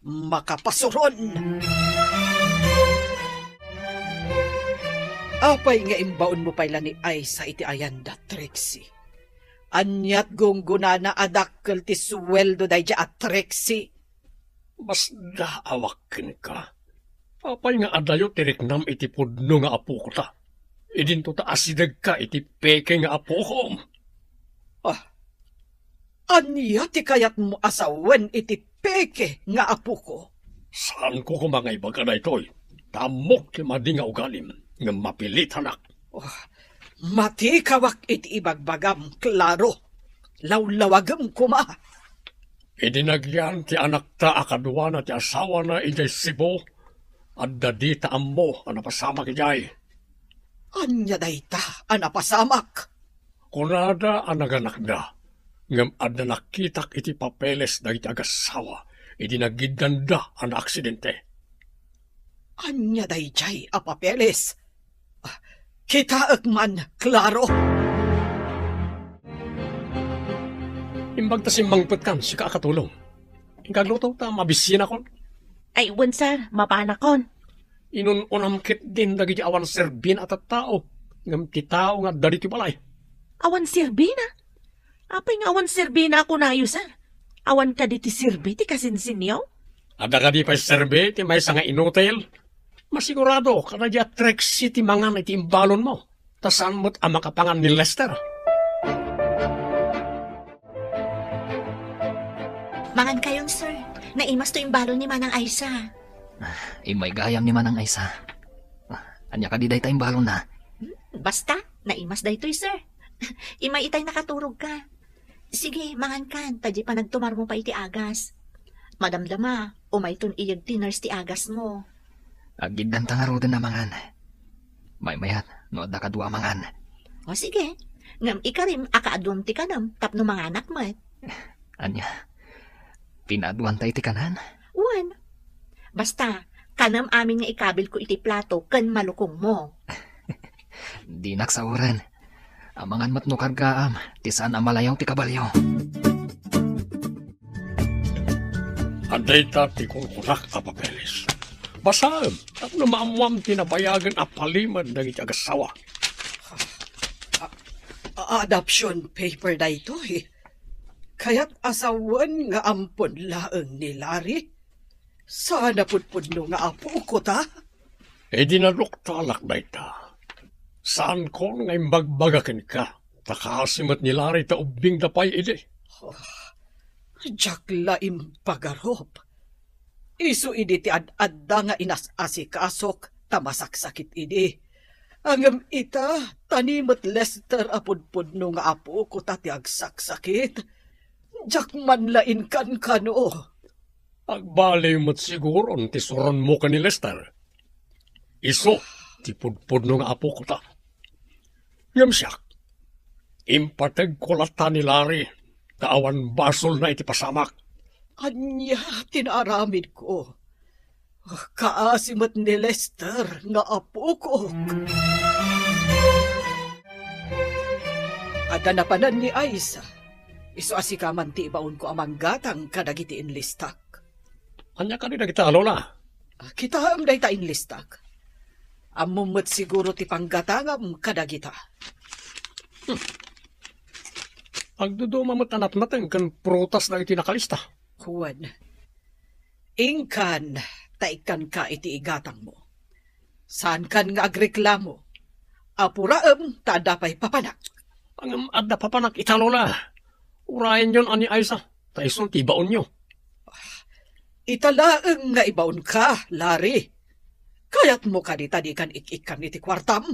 Makapasuron. Apay nga imbaon mo pala ni Aiza iti ayanda, Trixie. Anyat gungguna na adakkel ti sweldo dayjay at Trixie. Mas daawakin ka. Apay nga adayo tiriknam iti pudno nga apo ko ta. Idinto ta asidag ka iti peke nga apo ko. Anya ti kayat mo asawen iti peke nga apo ko? Saan ko kumangay baga na ito'y? Tamok ti madi nga ugalim nga mapilit anak. Mati kawak iti ibagbagam, klaro. Lawlawagam kuma. Idinagyan ti anak ta akadwa na ti asawa na ijay Cebu. At dadi ta ammo anapasamak ijay. Anya dayta anapasamak? Kunada anaganak da. Ngam adda nakitak iti papeles dagiti agasawa. Idinagidanda an aksidente. Anya dayjay a papeles? Kita man, klaro. Imbag ta simbangpet kan, si kakatulong. Ingagluto ta, mabisina kon. Ay, sir, mapanakon. Inununamkit din dagiti awan serbin at tao. Ngam ti tao nga dari ti balay. Awan sirbina? Apay nga awan sirbina ako na sir? Awan ka di ti sirbi ti kasinsinyaw? Ada ka di pa serbe ti may nga inutel. Masigurado kada di Trixie ti mangan iti imbalon mo. Tasan mo't ang makapangan ni Lester. Mangan kayong, sir. Naimas to imbalon ni Manang Aiza. Imay gayam ni Manang Aiza. Anya ka di day tayong balon na. Basta, naimas daytoy, sir. Imay itay nakaturog ka. Sige, mangan kan, tadi pa nagtumar mo pa iti agas. Madamdama, umayton iyag tiners ti agas mo. Agiddan tangarodan na mangan. Mayat, no adda ka dua mangan. O sige, ngam ikarim akaadwam ti kanam, tapno mga anak mo. Anya, pinaduan tayo ti kanan? Uwan. Basta, kanam amin nga ikabil ko iti plato, kan malukong mo. Di naksauran. Amangan mat no kargaam, ti saan amalayaw ti kabalyo. Anday ta ti kunkunak a papeles. Basaan, at namamwam tinabayagan a paliman ng iti agasawa. Adoption paper na ito eh. Kaya't asawan nga ampon laeng ni Larry. Sana pudpudno nga apo ko ta. Dinaluktalak na ita. Saan ko nga imbagbagakin ka? Takasimat ni Larry ta ubing dapay ide. Jakla impagarop. Isu idi ti ad-adda nga inasasikasok tamasaksakit idi. Angam ita, tanimot Lester apudpudno nga apo ko ta ti agsaksakit. Jakman lain kan kano. Agbali mo't siguro ti suron mo ka ni Lester. Isu, ti pudpudno nga apo ko ta. Ngam siyak, impatag ko lata ni Larry, kaawan basol na iti pasamak. Anya, tinaramid ko. Kaasimat ni Lester nga apo ko. Ada na panan ni Aiza. Isu asikaman ti ibaon ko amang gatang kadagiti inlistak. Anya ka nila kita, Lola? Kita am day ta inlistak. Amumot siguro ti panggatangam kadagita. Agduduma mo't anak natin kan prutas na iti nakalista. Juan, Ingkan, taikan ka iti igatang mo. Saan kan nga agreklamo? Apuraem, tadapay papanak. Ang adda papanak ita lola. Urayan yon ani Aisa. Taison tibaon nyo. Italaeng nga ibaon ka, Lari. Kayat mo ka di kan ik-ikan iti kwartam.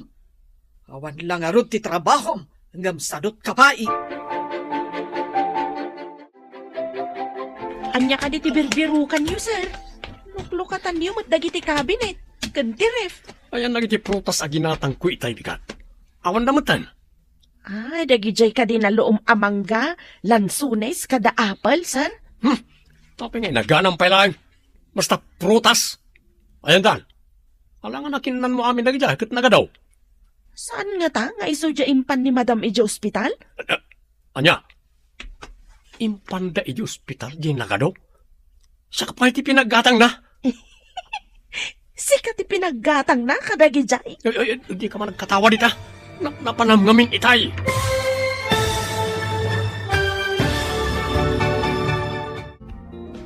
Awan lang arod ti trabahom, ngam sadot kapai. Anya ka di ti birbirukan niyo, sir. Luklukatan niyo mat dagiti cabinet. Kanti ref. Ayan nagiti prutas aginatang ku itay bigat. Awan damutan. Ay, dagijay ka din na loom amangga, lansunes, kada apple, sir. Tapi nga naganang pailain. Basta prutas. Ayan dan. Alangan nakinan mo amin nagijay, kat nagadaw. Saan nga ta? Nga isudya impan ni Madam Iji Hospital? Anya? Impanda iti ospital di nagadaw? Siya ka pa iti pinaggatang na? Sikat ipinaggatang na kadagijay. Hindi ka man nagkatawa dita. Napanamgamin itay.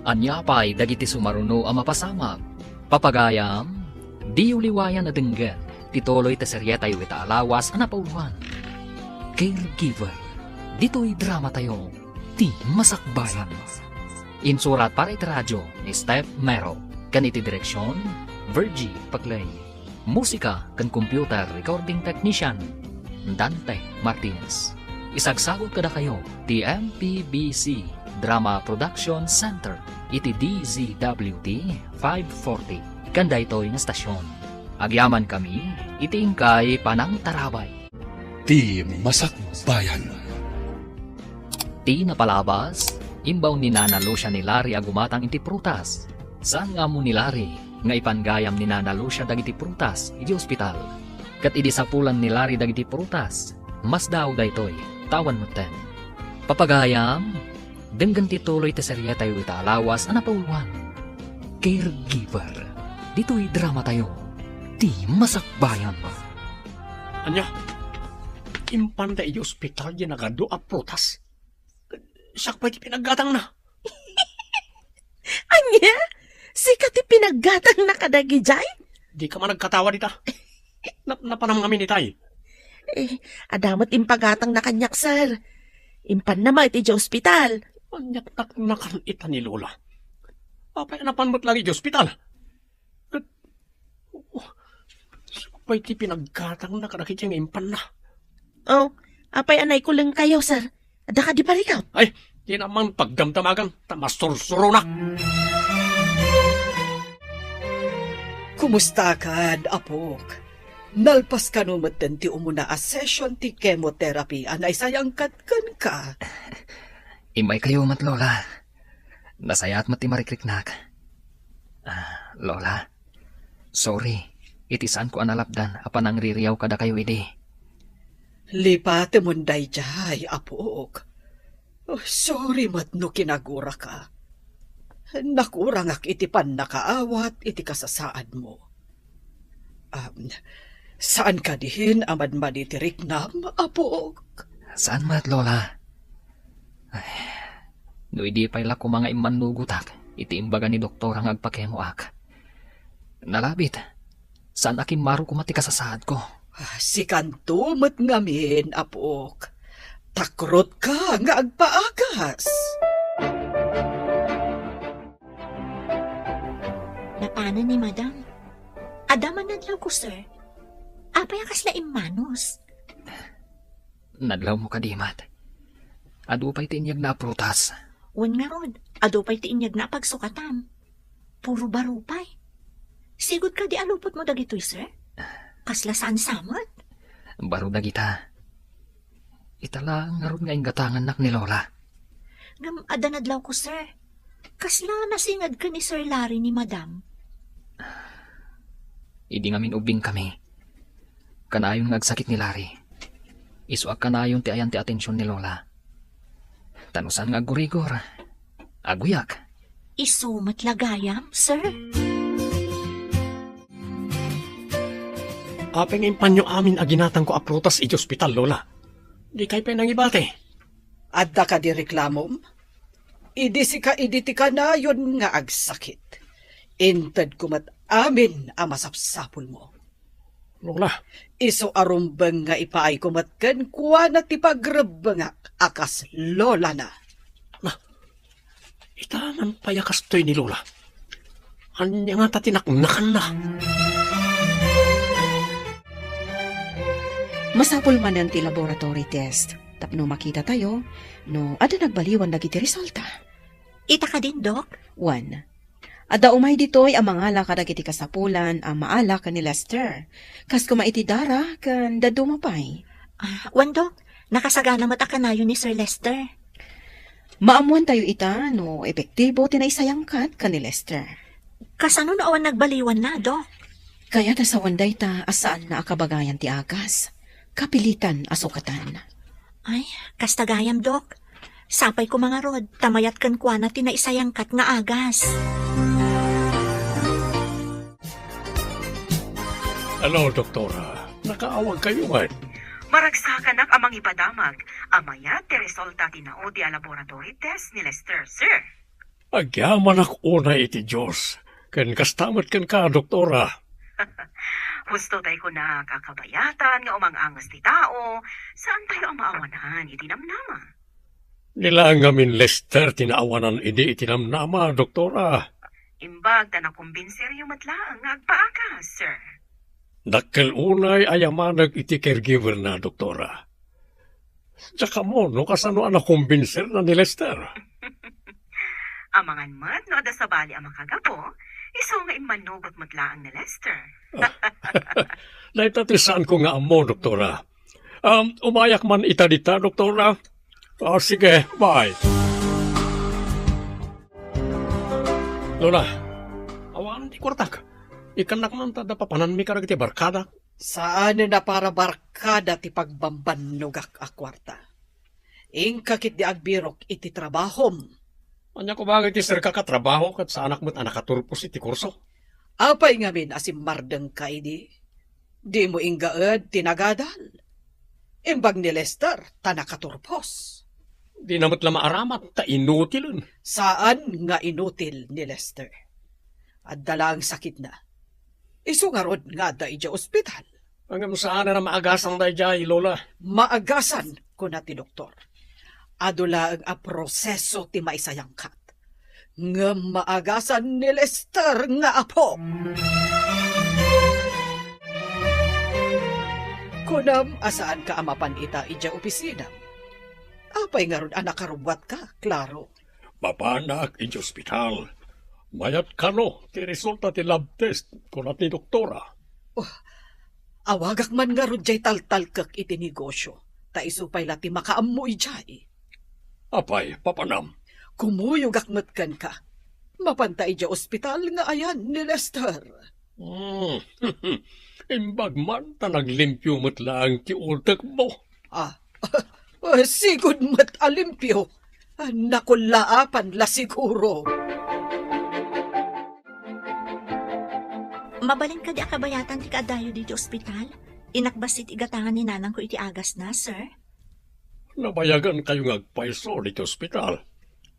Anya pa'y dagiti sumaruno ang mapasamag. Papagayam, di uliwayan na denggan. Tituloy ta serye tayo ita alawas ang napauluan. Caregiver, dito'y drama tayo. Ti masakbayan. Insurat para iti radyo ni Steph Mero. Kan iti direksyon, Virgie Paglay. Musika kan computer recording technician, Dante Martinez. Isagsagot kada kayo, ti MPBC Drama Production Center, iti DZWT 540. Kanda ito'y nga stasyon. Agyaman kami, iti ingkay panang tarabay. Ti masakbayan. Ti napalabas, imbaw ni Nana Lucia ni Larry agumatang iti prutas. Saan nga mo ni Larry, nga ipanggayam ni Nana Lucia dagiti prutas, iti ospital. Kat idi sapulan ni Larry dagiti prutas, mas daw daytoy, tawan mo ten. Papagayam, denggan tituloy ti serye tayo ita alawas ang napauluan. Caregiver, dito'y drama tayo, ti masakbayan. Anya? Impanda iti ospital di nagado a prutas. Siya pa iti pinaggatang na. Anya? Sikat ipinaggatang na kadagijay? Di ka man nagkatawa dita. Napanamgamin itay. Adamat impagatang na kanyak, sir. Impan na ma iti di ospital. Anyak nakan ita ni Lola. Apay napanmot lagi di ospital. Siya pa iti pinaggatang na kadagijay nga impan na. Oh, apay anay ko lang kayo, sir. Ada ka di parikaw? Ay, di naman pagdamdamagan, tamastursuro na. Kumusta kan, apok? Nalpas ka numatan ti umuna a session ti chemotherapy anay sayang katkan ka. Imay kayo mat, Lola. Nasayat mat ti marikriknak. Lola, sorry. Itisan ko analapdan apan ang ririyaw kada kayo idi. Lipat munday jay, apok. Oh, sorry mat no kinagura ka. Nakurang ak iti pan nakaawat iti kasasaan mo. Saan ka dihin amad manitirik nam, apok? Saan mat, Lola? Ay, no idi payla ko mga imanugutak, iti imbaga ni doktor ang agpakemo ak. Nalabit, saan aking maro kumati kasasaad ko? Si kanto mat ngamin, apok. Takrot ka nga agpaagas. Napana ni Madam? Adaman nadlaw ko, sir. Apay akas na imanos. Nadlaw mo kadimat. Adu pa'y tinyag na prutas. Wan nga rod, ado pa'y tiinyag na pagsukatan. Puro barupay. Sigod ka di alupot mo dagitoy, sir? Kasla saan samot? Baro na kita. Itala nga ron nga ingatangan nak ni Lola. Ngam adanadlaw ko, sir. Kasla nasingad ka ni Sir Larry ni Madam. Idi nga minubing kami. Kanayon nga agsakit ni Larry. Isuak kanayon ti ayan ti atensyon ni Lola. Tanusan nga gurigor. Aguyak. Isumat lagayam, sir? Apeng impanyo amin aginatang ko a prutas iti ospital, Lola. Di kay penangibate. Adda ka di reklamom? Idisi ka iditi ka na yun nga agsakit. Inted kumat amin ang masapsapol mo. Lola, Iso arumbang nga ipaay kumatkan kuwa na ti pagrabangak akas lola na. itaman payakas to'y ni Lola. Anya nga tatinaknakan na. Masapul man ang ti laboratory test. Tapno makita tayo, no ada nagbaliwan lagi ti resulta. Ita ka din, Dok? 1. Ada umay ditoy ang mga alak kada kiti kasapulan ang maala ka ni Lester. Kas kumaiti dara kan dadumapay. Dok, nakasagana mata ka na yun ni Sir Lester. Maamuan tayo ita no epektibo tinaisayangkat ka ni Lester. Kasano na awan nagbaliwan na, Dok? Kaya ta sa wanday ta asaan na akabagayan ti agas. Kapilitan asukatan. Ay, kastagayam, Dok. Sapay ko mga rod, tamayat kan kwa na tinaisayangkat nga agas. Hello, Doktora. Nakaawag kayo man. Maragsakan ang amang ipadamag. Amaya, ti resulta tinao di a laboratory test ni Lester, sir. Agyaman ak una iti Diyos. Kan kastamat kan ka, Doktora. Husto tayo ko na kakabayatan nga umang-angas ti tao. Saan tayo ang maawanan? Itinamnama. Nilangamin Lester tinaawanan ini itinamnama, Doktora. Imbag na nakumbinser yung matlaang nga agpaagas, sir. Dakkel unay ayamanag iti caregiver na, Doktora. Tsaka mo, no, kasano ang nakumbinser na ni Lester? Amangan mat, no, ada sa bali ang makagapo, iso nga imanugot matlaang ni Lester. Naitatisan ko nga amo, Doktora. Umayak man itadita, Doktora. Sige, bye. Lola, awan di kwartak. Ikanak man tada papanan mi karag ti barkada. Saan na para barkada ti pagbambanugak a kwarta? Ingkakit di agbirok iti trabahom. Anya ko bagay ti sir kakatrabaho kat sa anak mo't anakaturpos iti kurso. Apay ngamin asim mardeng ka idi. Di mo ingaad tinagadal. Imbag ni Lester, tanakaturpos. Di namot la maaramat, ta inutilun. Saan nga inutil ni Lester? At dala ang sakit na. Isungarod nga da ija ospital. Hanggang saan na maagasang da ijay, Lola? Maagasan ko na ti doktor. Adula ang proseso ti maisayangkat. Nga maagasan ni Lester nga apo. Kunam asaan ka amapan ita ija opisina. Apay nga ron anak karubwat ka, klaro. Papanak iti ospital. Mayat ka no, ti resulta ti lab test kunat ni doktora. Awagak man nga ron jay taltalkak iti negosyo. Ta isupay lati makaamoy jay. Apay, papanam. Kumuyog akmatkan ka. Mapantay ija ospital nga ayan ni Lester. Imbag man ta naglimpyo mo't lang ti ultek mo. Sigud mat alimpyo. Nakulaapan la siguro. Mabalin ka di akabayatan ti kaadayo dito ospital? Inakbasit igatangan ni nanang ko iti agas na, sir? Nabayagan kayo ngagpaiso dito ospital.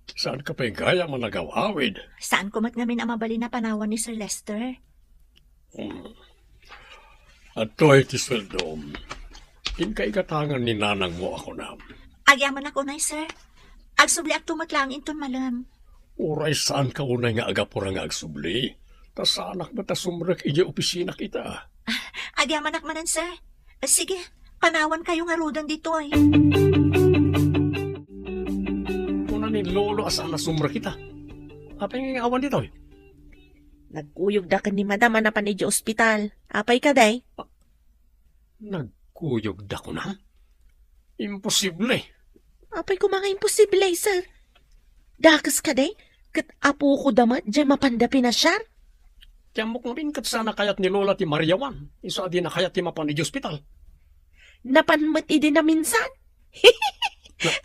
Saan ka pa gaya managawawid? Saan ko mat ngamin ang mabalin na panawan ni Sir Lester? At to'y ti sweldom. Inkaigatangan ni nanang mo ako na. Agyaman ako na, sir. Agsubli ak tumatlang inton malam. Uray saan ka unay nga agapura nga agsubli? Tas anak ba ta sumrek iji opisina kita? Agyaman ak manan, sir. Sige, panawan kayo nga rudan dito ay. Una ni Lolo asaan na sumrek kita? Apay nga awan dito eh? Nagkuyog da ka ni Madam anapan iji ospital. Apay ka, day? Nagkuyog da ko na? Imposible. Apay ko mga imposible, sir. Dakas ka, day? Kat apo ko damat, dyan mapandapi na siya. Tiyamok nga kat sana kayat ni Lola ti Mariawan. Isa di na kayat ti mapan iji ospital. Napanmat idi na minsan.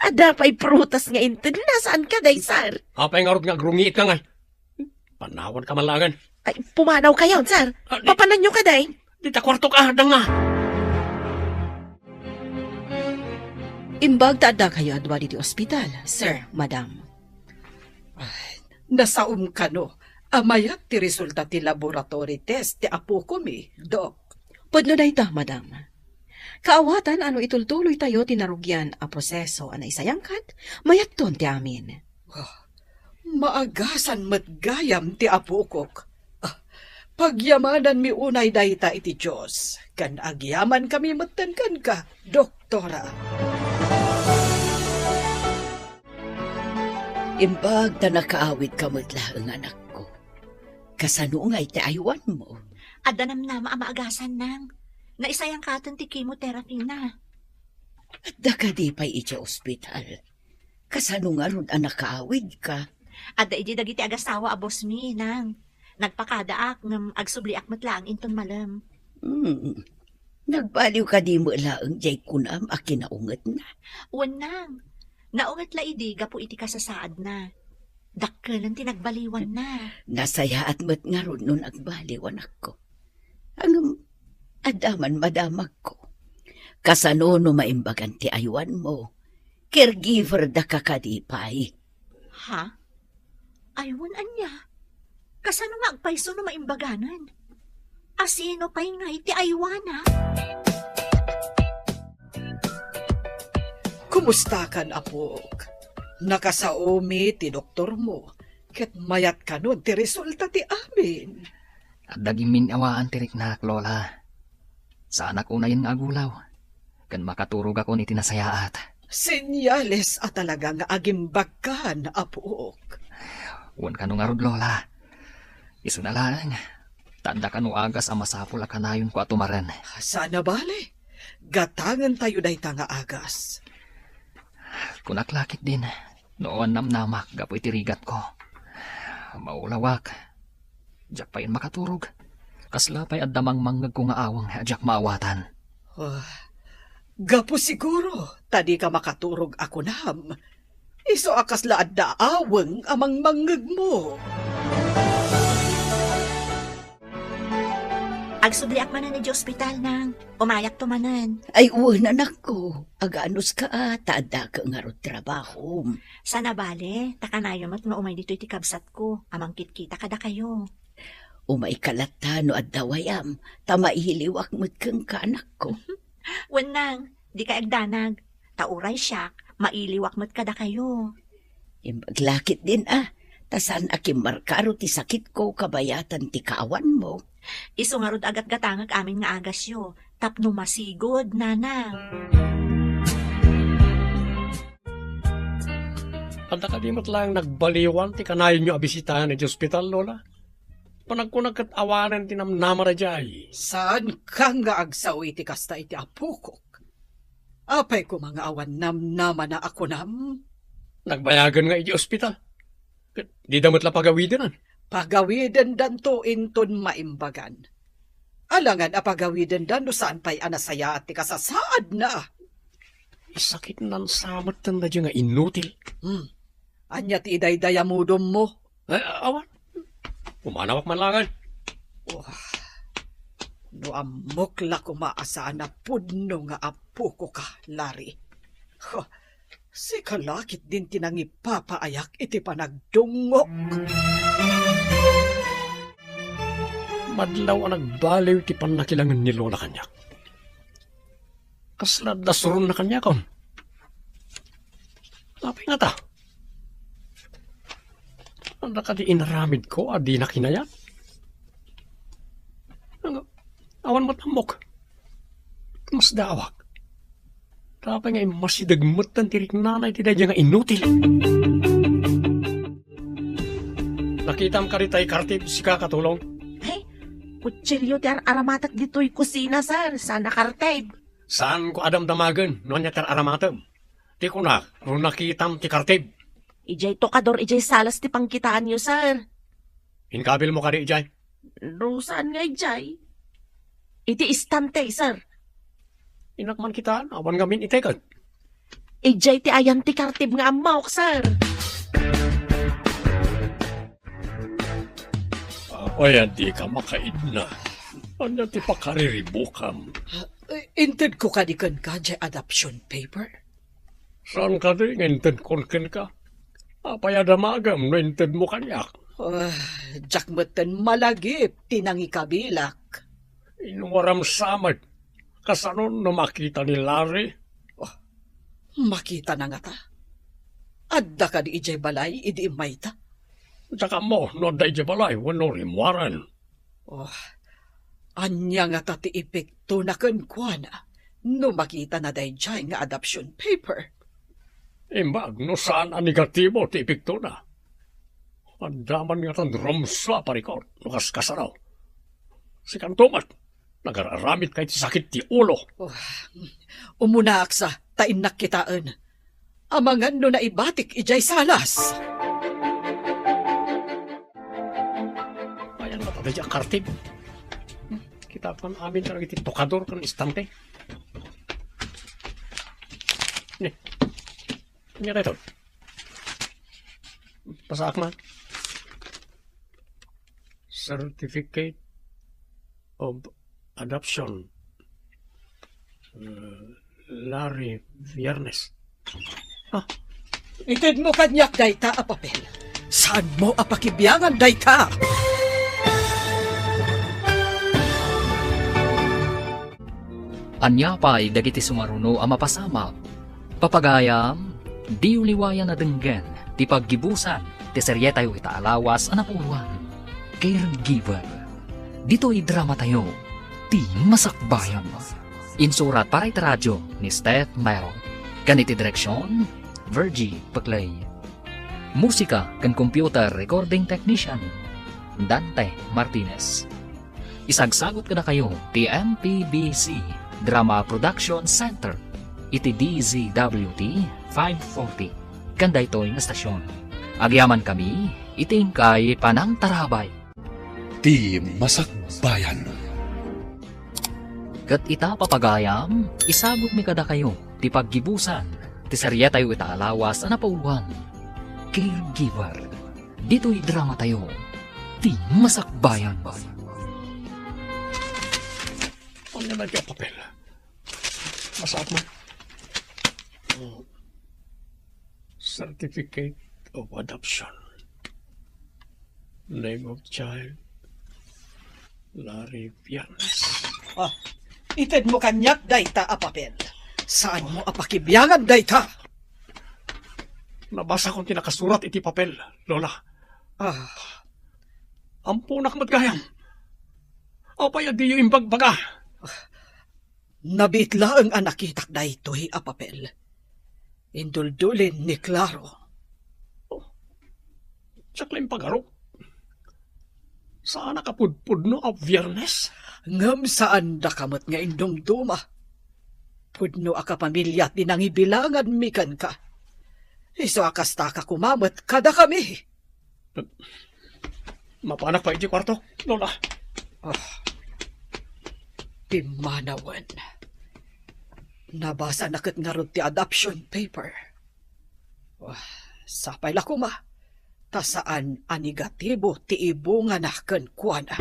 Ada pa'y prutas nga intin. Nasaan ka, day, sir? Apay nga rod nga grungiit ka nga. Panawan ka malangan. Ay, pumanaw kayo, sir. Papanan nyo ka, day? Di ta kwarto ka, nga. Imbag taada kayo adwa diti ospital, sir, madam. Nasaum ka no. Amayat ti resulta ti laboratory test ti apo ko mi, Dok. Pudno dayta, madam. Kaawatan ano itultuloy tayo tinarugyan a proseso ana isayangkat, mayat ton ti amin. Maagasan matgayam ti apo kok. Pagyamanan mi unay dayta iti Diyos, kan agyaman kami matankan ka, Doktora. Imbag ta nakaawit ka matla ang anak ko. Kasano nga iti aywan mo? Adda namnama ang maagasan nang. Naisayang katan ti chemotherapy na. At da ka di pa iti ospital. Kasano nga ron ang nakaawid ka? Adda iti dagiti agasawa a boss mi nang. Nagpakadaak ng agsubliak matlaang inton malam. Nagbaliw ka di mo laang jay kunam a kinaungat na. Wanang. Naungat la idiga po iti kasasaad na. Dakkelan tinagbaliwan na. Nasaya at mat nga ron nun agbaliwan ako. Ang adaman madamag ko. Kasano no maimbagan ti aywan mo. Caregiver da kakadipay. Ha? Aywan anya? Kasano nga agpayso no maimbaganan? Asino pa'y nga iti aywana? Kumusta kan, apok? Nakasaomi ti doktor mo, ket mayat ka nun ti resulta ti amin. At dagimin awaan tirik na, Lola. Sa anak unayin nga agulaw. Kan makaturog ako ni tinasayaat. Senyales at talaga nga agimbag ka na, apok. Uwan ka nung arod, Lola. Iso na lang. Tanda ka nung agas ang masapul a kanayon ko at umaran. Sana bale, gatangan tayo day nga agas. Kunaklakit din. Noon namnamak gapoy tirigat ko. Maulawak. Diyak pa yun makaturog. Kaslapay at damang manggag ko nga awang diyak maawatan. Gapo siguro, tadi ka makaturog ako nam. Iso akas laad da awang amang manggag mo. Agsubliak manan na di ospital nang. Umayak tumanan. Ay uwan anak ko. Aganos ka taada ka nga ro trabaho. Sana bale, takanayo mat no umay dito iti kabsat ko. Amangkit kita kada kayo. Umay kalatano at dawayam. Tamaihiliwak mo't kang kaanak ko. Wanang, di ka agdanag. Tauray siyak, mailiwak mo't kada kayo. Imbaglakit din Tasan akim markaro ti sakit ko kabayatan ti kaawan mo. Iso nga rod agat gatangag amin nga agas yo. Tapno masigod, nana. Anda ka di matlang nagbaliwan ti kanayon nyo abisitahan iti ospital, Lola? Panagkunag kat awanan ti namnamara jay. Saan ka nga agsawi ti kasta iti apukok? Apay ko mga awan namnama na ako nam? Nagbayagan nga iti ospital. Di damat la pagawidanan. Pagawidan danto inton maimbagan. Alangan a pagawidan dan no saan pa'y anasaya at ti kasasaad na. Isakit nan samat na dyan nga inutil. Anya ti iday-dayamudom mo. Awan. Umanawak manlangan. No amokla ko maasaan na pudno nga apo ko ka, Larry. Si kalakit din tinangi papaayak iti panagdungok. Madlaw ang nagbaliw iti panakilangan ni Lola kanyak. Kaslad na surun na kanya kon. Lapay nga ta. Anda ka di inaramid ko, adi na kinayat. Awan mo't amok. Mas dawak. Tapay nga masidagmat ng tirik nanay ti dadya nga inutil. Nakitam ka rin tayo kartib si kakatulong. Hey, kutsilyo ti aramatak dito'y kusina, sir. Sana kartib. Saan ko adam damagan, noon niya aramatam? Ti ko na, nung nakitam ti kartib. Ijay tokador, ijay salas ti pangkitaan niyo, sir. Inkabil mo ka rin, Ijay? Saan nga, ijay? Iti istante, sir. Inakman kita, awan gamin itekan. Ijay ti ayan ti kartib nga amawak, sir. Ay, di ka makaid na. Ano ti pakariribukam? Inted ko kadikan ka jay adoption paper. Saan ka rin? Inted konken ka? Apay adamagam no inted mo kanyak. Jakmatan malagip tinangi kabilak. Inuwaram samad. Kasanon na makita ni Larry? Makita na nga ta. Adda ka di ijay balay, idi imay ta. Tsaka mo, no da balay, wano rimwaran. Anya nga ta ti epekto na kankwana, no makita na day jay nga adoption paper. Imbag, no saan ang negatibo ti epekto na? Andaman nga tan romsa parikot, nukas kasaraw. Si Kantomat, nagararamit kay ti sakit ti ulo. Umuna aksa, tain nakitaan. Amangan no na ibatik ijay salas. Ayan na taday ang kartib. Kita pan amin karang iti tokador kan istante. Nih, ini reto. Pasaak man. Certificate of Adoption. Larry Viernes. Itid mo kanyak dayta a papel. Saan mo apakibiyangan dayta? Anya pa'y dagiti sumaruno ang mapasama. Papagayam, di uliwayan na denggen, ti paggibusan, ti serye tayo itaalawas ang napuluan. Caregiver. Dito'y drama tayo, ti masakbayan. Insurat para iti radyo ni Steph Mero. Ganiti direksyon, Virgie Paclay. Musika kan computer recording technician, Dante Martinez. Isagsagot ka na kayo, ti MPBC Drama Production Center, iti DZWT 540. Kanda ito'y nga stasyon. Agyaman kami, iting kay Panang Tarabay. Ti Masakbayan. Kat ita papagayam, isagot mi kada kayo, ti paggibusan, ti serye tayo itaalawas ang napauluan. Caregiver. Dito'y drama tayo, ti masakbayan. Ano na yung papel? Masaak mo. Certificate of Adoption. Name of child, Larry Viernes. Itid mo kanyak dayta a papel. Saan mo apakibiyangan dayta? Nabasa kong tinakasurat iti papel, Lola. Ampunak matgayam. Apay adi yung imbagbaga. Nabitla ang anakitak daytoy a papel. Induldulin ni Claro. Tsakla yung pagaro. Saan nakapudpud no a Viernes? Ngam saan da kamot nga indumduma. Pudno aka pamilya at dinangibilangan mikan ka. Iso akasta ka kumamot kada kami. Mapanak pa iti kwarto, Lola. Pimanawan. Nabasa na kat nga ti adoption paper. Sapay la kuma. Ta saan a negatibo ti ibunga na kenkwana.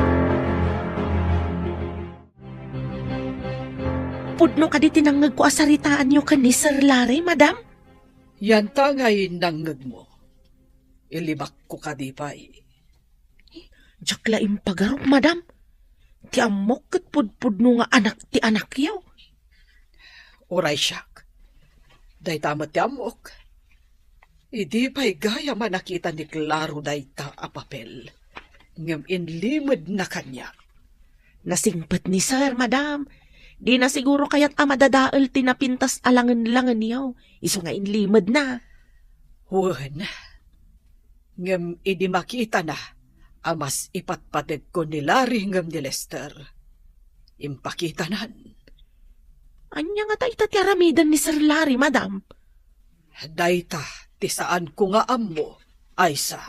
Pudno ka di tinangag ko asaritaan niyo kan ni Sir Larry, madam? Yan tangay nangag mo. Ilibak ko ka di pa'y. Jakla impagarok, madam. Ti amok kat pudpudno nga anak ti anak yaw. Oray siyak. Day tamat ti amok. Idi pa'y gaya man nakita ni Claro dayta a papel. Ngam inlimod na kanya. Nasingpat ni Sir, madam. Di na siguro kaya't amadadaal tinapintas alangan-langan yaw. Iso nga inlimod na. Huwan. Ngam idi makita na. Amas ipatpatid ko ni Larry ngam ni Lester. Impakita nan. Anya nga tayo tatiramidan ni Sir Larry, madam? Dayta, ti saan ko nga ammo, Aisa.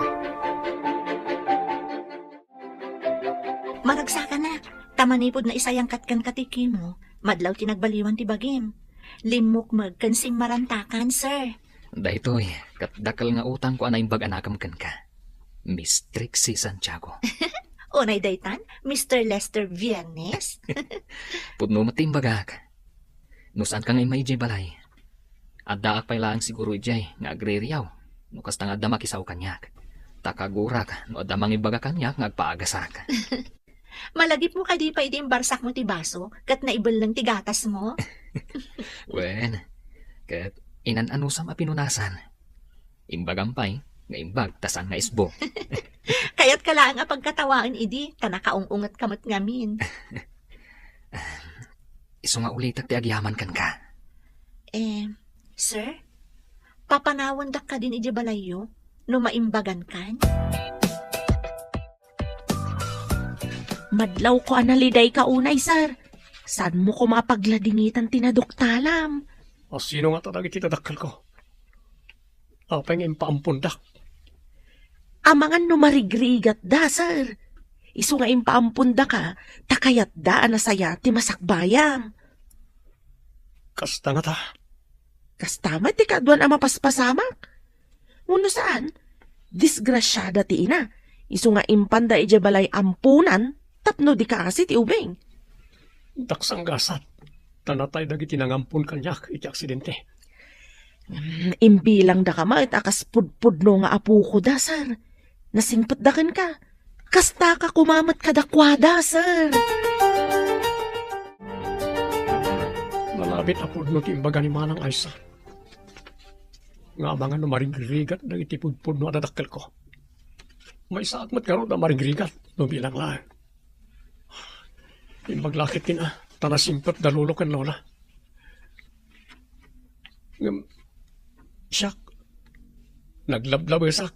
Maragsaka na. Tamanipod na isayang katkan katiki mo. Madlaw tinagbaliwan ti bagim. Limok magkansing marantakan, sir. Dahitoy, katdakal nga utang ko anay bag-anakam kan ka. Miss Trixie Santiago. Unay daytan, Mr. Lester Viernes. Pudno matimbagak. No saan ka ngay may ijay balay? At daak pa'y lang siguro ijay nga agreriyaw. No kasta nga dama kisaw kanyak. Takagurak, no damang ibaga kanyak ngagpaagasak. Malagip mo ka di pa idim barsak mo ti baso, kat naibal lang ti gatas mo. Wen, kat inananusam a pinunasan. Imbagampay, nga imbag tasan nga isbo. Kaya't kalaan nga pagkatawaan idi, kanakaungungat kamat ngamin. Iso nga ulitak ti agyaman kan ka. Sir, papanawandak ka din iji balayo, no maimbagan kan? Madlaw ko analiday ka unay, sir. Saan mo ko mapagladingitan tinaduktalam? O sino nga talaga itadakal ko? Apeng impaampundak. Amangan no marigrigat da, sir. Isu nga impaampunda ka, takayat da anasaya ti masakbayam. Kasta nga ta. Kastama ti kadwan ang mapaspasamak. Uno saan? Disgrasyada ti ina. Isu nga impanda ije balay ampunan, tapno di ka kasi ti ubeng. Daksang gasat. Tanatay dagiti nangampun kanyak iti aksidente. Imbilang da ka ma, akas pudpudno nga apu ko da, sir. Nasingpot da ka. Kasta ka kumamat kadakwada, sir. Malabit apod no ti imbaga ni Manang Aisa. Nga mga no marigrigat na itipudpud no adadakkel ko. May saat mat karon na marigrigat no bilang lang. Imbaglakit kin tanasimpot dalulo kan lola. Siyak. Naglablab esak.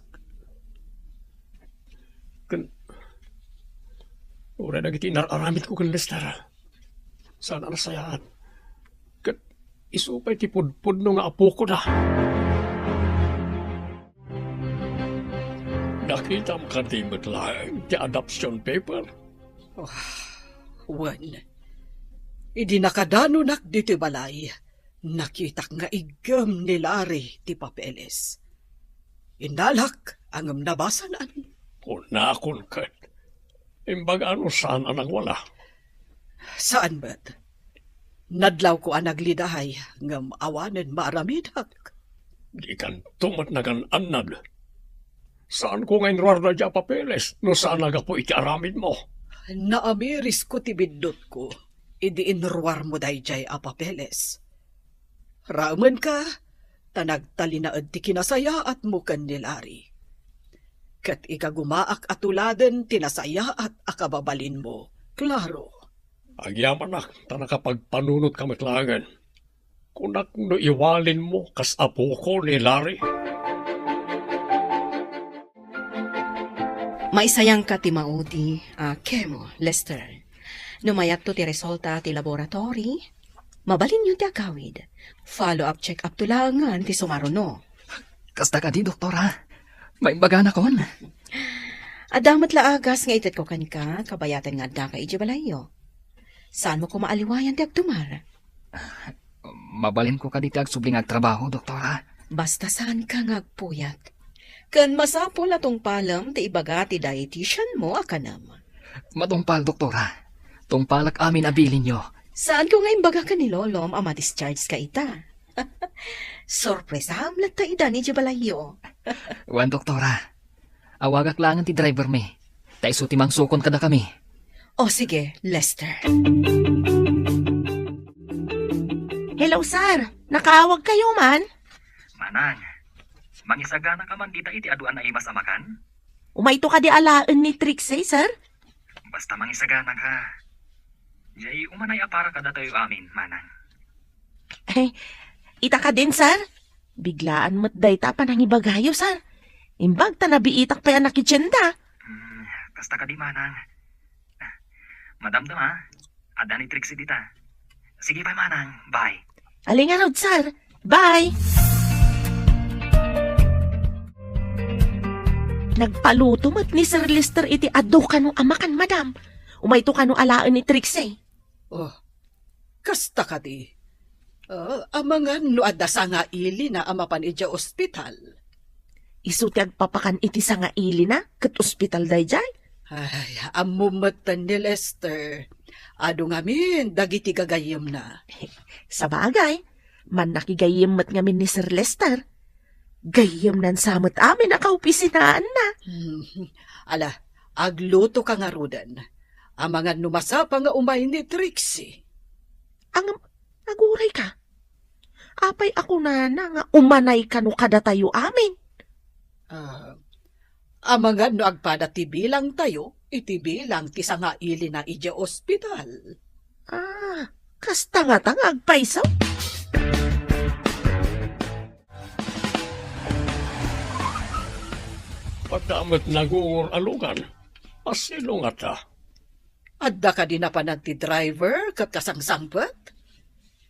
Ura nagiti nararamit ko kan Lester. Sana nasayaan. Kat isupay ti pudpud no nga apo ko na. Nakita mo ka di lang ti adoption paper? Wan. Idi nakadano nak dito balay. Nakitak nga igam ni Larry ti papeles. Inalak ang nabasanan. Kuna akon kat. Imbag ano saan anang wala. Saan ba't? Nadlaw ko ang naglidahay ngam awanen maramidak. Di kan tumat na kan anad. Saan ko ngayon rarda dya papeles? No saan naga po iti aramid mo? Naamiris ko ti bindot ko. Idi inruar mo dayjay a papeles. Raman ka, tanagtalinaad ti kinasaya at mukan ni Larry. Kat ikagumaak atuladen tinasaya at akababalin mo. Klaro. Agyaman nak, tanakapagpanunot kamitlangan. Kunak no iwalin mo kas apo ko ni Larry. Maisayang ka ti maudi, Kemo, Lester. Numayat to ti resulta ti laboratory, mabalin yun ti agawid. Follow-up check-up to langan ti sumaruno. Kasta ka di, doktora. Maimbaga na kon. Adamat laagas nga itat ko kan ka, kabayatan nga da ka iji balayo. Saan mo ko maaliwayan ti agtumar? Mabalin ko ka diti agsubling agtrabaho, doktora. Basta saan ka nga agpuyat. Kan masapol atong palam ti ibaga ti dietitian mo akanam. Matungpal, doktora. Tungpalak amin abilin nyo. Saan ko nga imbaga ka ni Lolom ama discharge ka ita? Sorpresa hamlat ta ida ni Jabalayo. Wan, doktora. Awagak langan ti driver me. Ta iso ti mangsukon kada kami. O sige, Lester. Hello, sir. Nakaawag kayo man? Manang, mangisagana ka man dita iti aduan na imas amakan? Umayto ka di alaan ni Trixie, sir? Basta mangisagana ka. Jay, umanay apara ka datayo amin, manang. Ita ka din, sir? Biglaan mo't dayta pa nang ibagayo, sir. Imbag ta nabiitak pa yan nakitsenda. Kasta ka di, manang. Madamdam ha, ada ni Trixie dita. Sige pa, manang. Bye. Alingarod, sir. Bye! Nagpaluto mo't ni Sir Lester iti ado ka nung amakan, madam. Umayto ka nung alaan ni Trixie. Oh, kasta ka di. Amangan no adasa nga ili na amapan ija ospital. Isuti agpapakan iti sa nga ili na kat ospital dayjay. Ay, amumatan ni Lester. Ado ngamin, dagiti gagayim na. Sa bagay, man nakigayim mat ngamin ni Sir Lester. Gayam nan samot amin na kaupisinaan na. Ala, agluto ka nga rudan. Ang mga numasapa nga umay ni Trixie. Ang naguray ka. Apay ako na nga umanay ka no kada tayo amin. Ang mga no agpada ti bilang tayo, iti bilang ti nga ili na ije ospital. Kasta nga agpaisaw. Pagdamot nag-uur alugan, asilo nga ta. Adda ka din na pa ti driver kat kasangsangpat?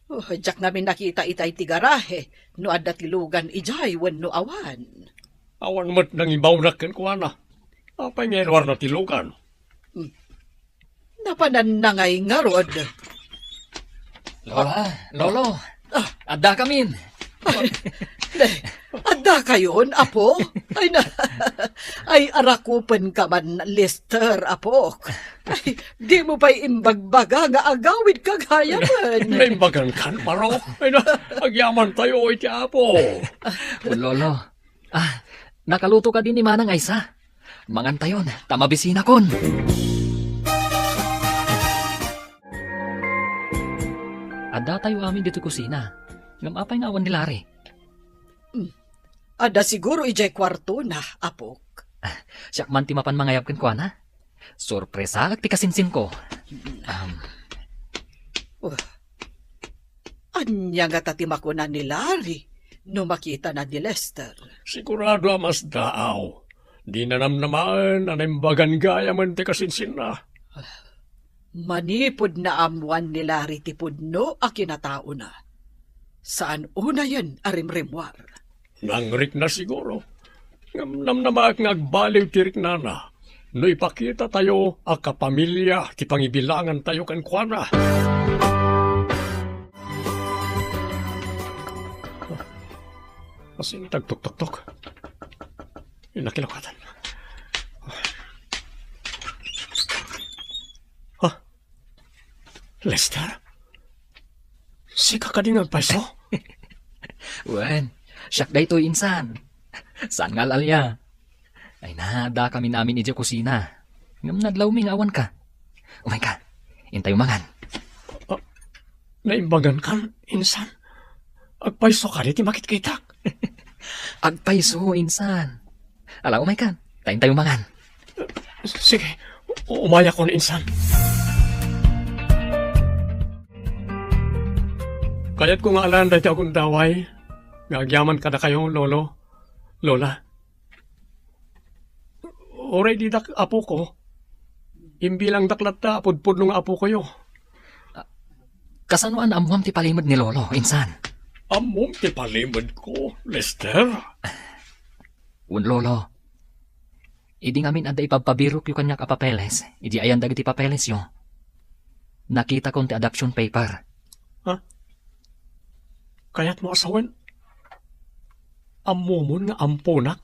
Diyak namin nakita itay ti garahe, no adda ti lugan ijay wenno awan. Awan mo't nang ibaw na kenkwana. Apay mayroon na tilugan. Napananangay nga rod. Lola, Lolo, adda kamin. Adda kayon, apo? Ay arakupan ka man, Lester, apo. Ay, di mo pa'y imbagbaga nga agawid kagaya man. May imbagan kan, Maro. Ay na, agyaman tayo iti apo. Lolo, nakaluto ka din ni Manang Aysa. Mangan tayon, tamabisina kon. Adda tayo amin dito kusina. Ngamapay nga awan ni Larry. Ada siguro ijay kwarto na, apok. Siyak man ti mapan mangayap ken kuana. Sorpresa ti kasinsin ko. Anya nga tatimakuna ni Larry no makita na ni Lester. Sigurado amas daaw. Di na namnamaan animbagan gaya man ti kasinsin na. Manipod na amuan ni Larry ti pudno a kinatao na. Saan una yan arimrimwar? Nangrik na siguro. Namnamaak nga agbaliw tirik na na. No ipakita tayo a kapamilya ti pangibilangan tayo kan kuana. Asin tagtok-tok-tok. Inakilakatan. Lester? Sika ka din agpaiso? Wen, siyak da ito insan. Saan nga lalya? Ay nada kami namin ije kusina. Ngam nadlaw ming awan ka. Umay ka, intay umangan. Naimbagan kan, insan? Agpaiso ka di makit-kitak. Agpaiso, insan. Ala, umay ka, tayo umangan. Sige, umaya ko na insan. Kaya't kung alam dahil akong daway, gagyaman ka na kayo, Lolo, Lola. Oray di dak apo ko, imbilang daklat ta, pudpud nung apo ko yo. Kasanuan amuam ti palimod ni Lolo, insan? Amum ti palimod ko, Lester? Lolo, idi ngamin ada ipapabirok yung kanyak apapeles, idi ayan dagiti papeles yo. Nakita kong ti adoption paper. Ha? Kaya't mo asawan, amumon nga amponak,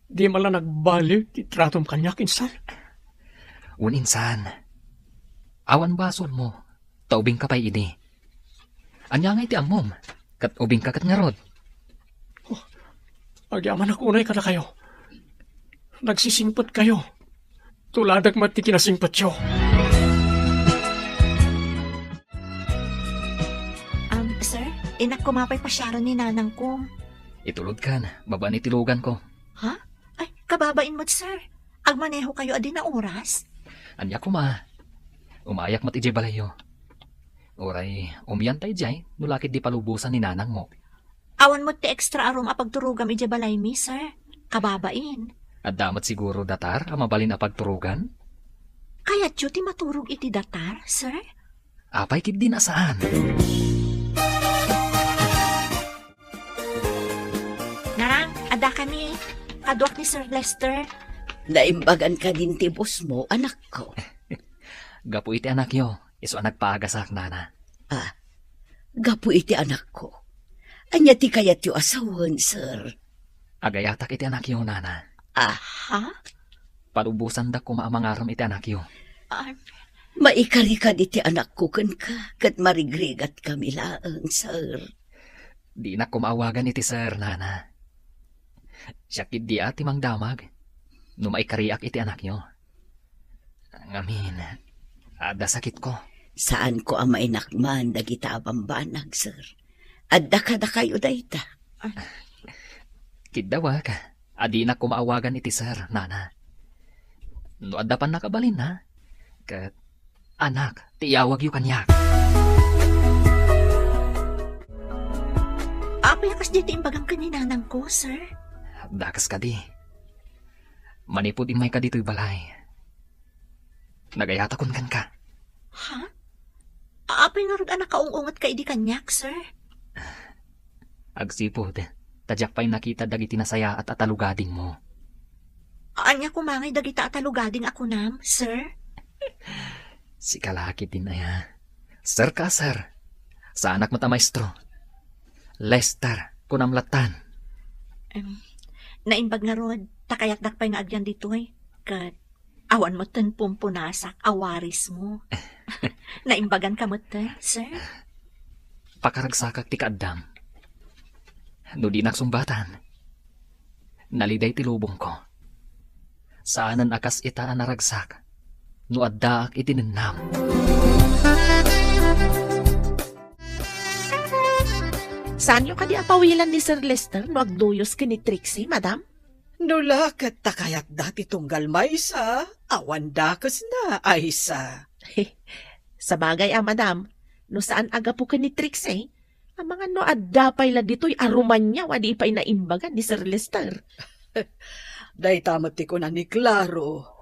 di mala nagbaliw, ti tratom kanyak, insan. Insan, awan bason mo, taubing ka pa'y ini. Anya nga iti amom, kat ubing ka kat ngarod. Agyaman ako unay ka na kayo. Nagsisingpot kayo. Tuladag mati kinasingpot yo. Sir, inak kumapay pa Sharon ni nanang ko. Itulod kan, baba ni tilugan ko. Ha? Ay, kababain mo't sir. Agmaneho kayo adi na oras? Anya ko umayak mat ijay balayo. Oray, umyantay jay, nulakit di palubusan ni nanang mo. Awan mo ti extra arom apagturugam ije balay mi, sir. Kababain. At damat siguro datar, mabalin apagturugan? Kaya ti maturog iti datar, sir? Apay kid din asaan. Narang, ada kami. Kaduak ni Sir Lester. Naimbagan ka din ti boss mo, anak ko. Gapu iti anak yo, iso anak paagasak nana. Gapu iti anak ko. Anya ti kayat yu asawan, sir. Agayatak iti anak yo, nana. Ha? Parubusan da kumamangaram iti anak yo. Maikarikad iti anak ko kan ka, kat marigrigat kami laang, sir. Di na kumaawagan iti sir, nana. Siyakit di ati mang damag. Numay kariak iti anak nyo. Ngamin, ada sakit ko. Saan ko ang mainakman dagita abambanag, sir? Adda kada kayo dayta. Kidawa ka. Adi na kumaawagan iti sir, nana. No adda pan nakabalin na. Kat anak, tiyawag yu kanyak. Apay akas dito imbagang kaninanang ko, sir. Dakas ka di. Manipod imay ka dito'y balay. Nagayata kun kan ka. Ha? Apay nga rod anak kaungungot ka idi kanyak, sir. Agsipod, tadyak pa'y nakita dagiti nasaya at atalugading mo. Anya kumangay dagita atalugading ako nam, sir. Si kalaki din aya. Sir ka, sir. Sa anak mo ta maestro. Lester, kunamlatan. Naimbag nga rod, takayakdak pa'y nga agyan dito'y. Kat awan mo ten pumpunasak, awaris mo. Naimbagan ka mo ten, sir. Pakaragsakak ti kaadam. No di naksumbatan. Naliday ti lubong ko. Saanan akas ita naragsak. No addaak itinenam. Saan yung kadi apawilan ni Sir Lester no agduyos ka ni Trixie, madam? Nula kat takayat dati tunggal maysa, awan dakas na aysa. Sa bagay, madam, no saan aga po ka ni Trixie? Ang mga no adda pa'y la dito'y aruman niya, wadi pa'y naimbagan ni Sir Lester. Day tamati ko na ni Claro.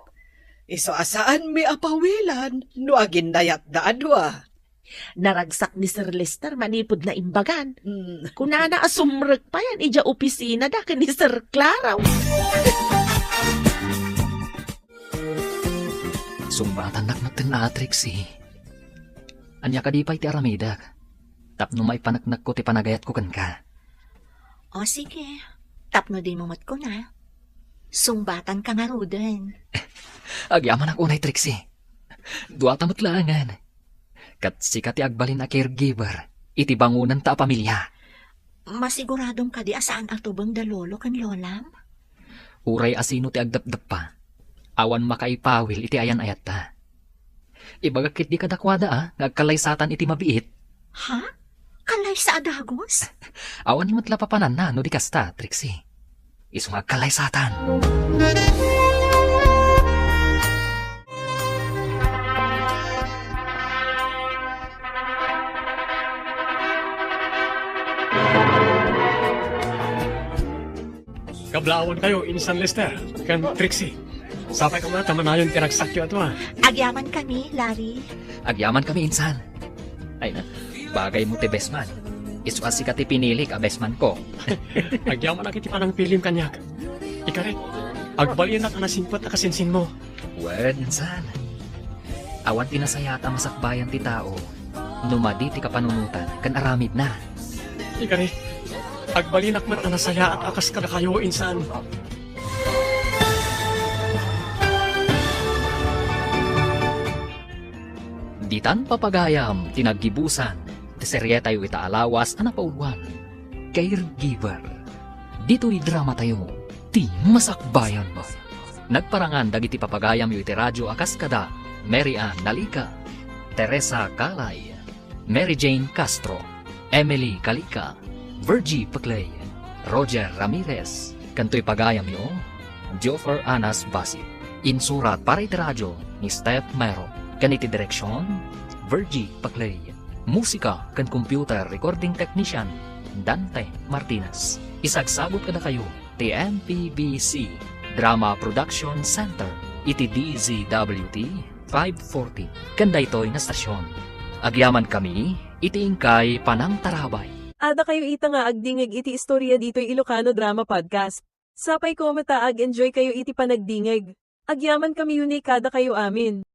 Iso asaan mi apawilan, no agin dayat da adwa. Naragsak ni Sir Lester manipod na imbagan. Kunana asumrek pa yan, ija opisina da ka ni Sir Claraw. Sumbatan naknak na Trixie. Anya ka di pa'y ti aramidak. Tapno may panaknak ko ti panagayat ko kan ka. O sige, tapno din mo mat ko na. Sumbatan ka nga ruden. Agyaman ako na Trixie. Duwata matlangan. Kat sikat ti agbalin a caregiver. Iti bangunan ta a pamilya. Masiguradong ka di asaan ang tubang da lolo kan lolam? Uray asino ti agdapdap pa. Awan makaipawil iti ayan ayat ta. Ibagakit di kadakwada ngagkalaysatan iti mabiit. Ha? Kalay sa adagos? Awan ni matlapapanan na no di kasta, Trixie. Iso ngagkalaysatan. Kablawan kayo, Insan Lester. Kan Trixie. Sapay ka mga tamanayon tinagsakyo ato Agyaman kami, Larry. Agyaman kami, insan. Ay na, bagay mo ti bestman. Isu asi ka ti pinili ka bestman ko. Agyaman na kiti panang pilim kanyak. Ikarit, agbalin na ka na simpot na kasinsin mo. Wen, insan. Awan tinasayata masakbayan ti tao. Numadi ti kapanunutan, kan aramid na. Ikarit, agbalin akmat na nasaya at akas kada kayo, Insan. Ditan papagayam, tinaggibusan, ti serye tayo itaalawas, anapauluan, caregiver. Dito'y drama tayo, ti masakbayan mo. Nagparangan dagiti papagayam yu iti radyo akas kada, Mary Ann Nalika, Teresa Calay, Mary Jane Castro, Emily Calica, Virgie Paclay, Roger Ramirez, kanto'y pagayam yu, Joffer Anas Basit, insurat para iti radyo ni Steph Mero. Kaniti direksyon, Virgie Paclay. Musika kan computer recording technician, Dante Martinez. Isagsabot kada kayo, TMPBC Drama Production Center, iti DZWT 540. Kanda ito'y na stasyon. Agyaman kami, iti ingkay Panang Tarabay. Ada kayo ita nga agdingig iti istorya dito'y Ilocano Drama Podcast. Sapay ko mataag enjoy kayo iti panagdingig. Agyaman kami yun kada kayo amin.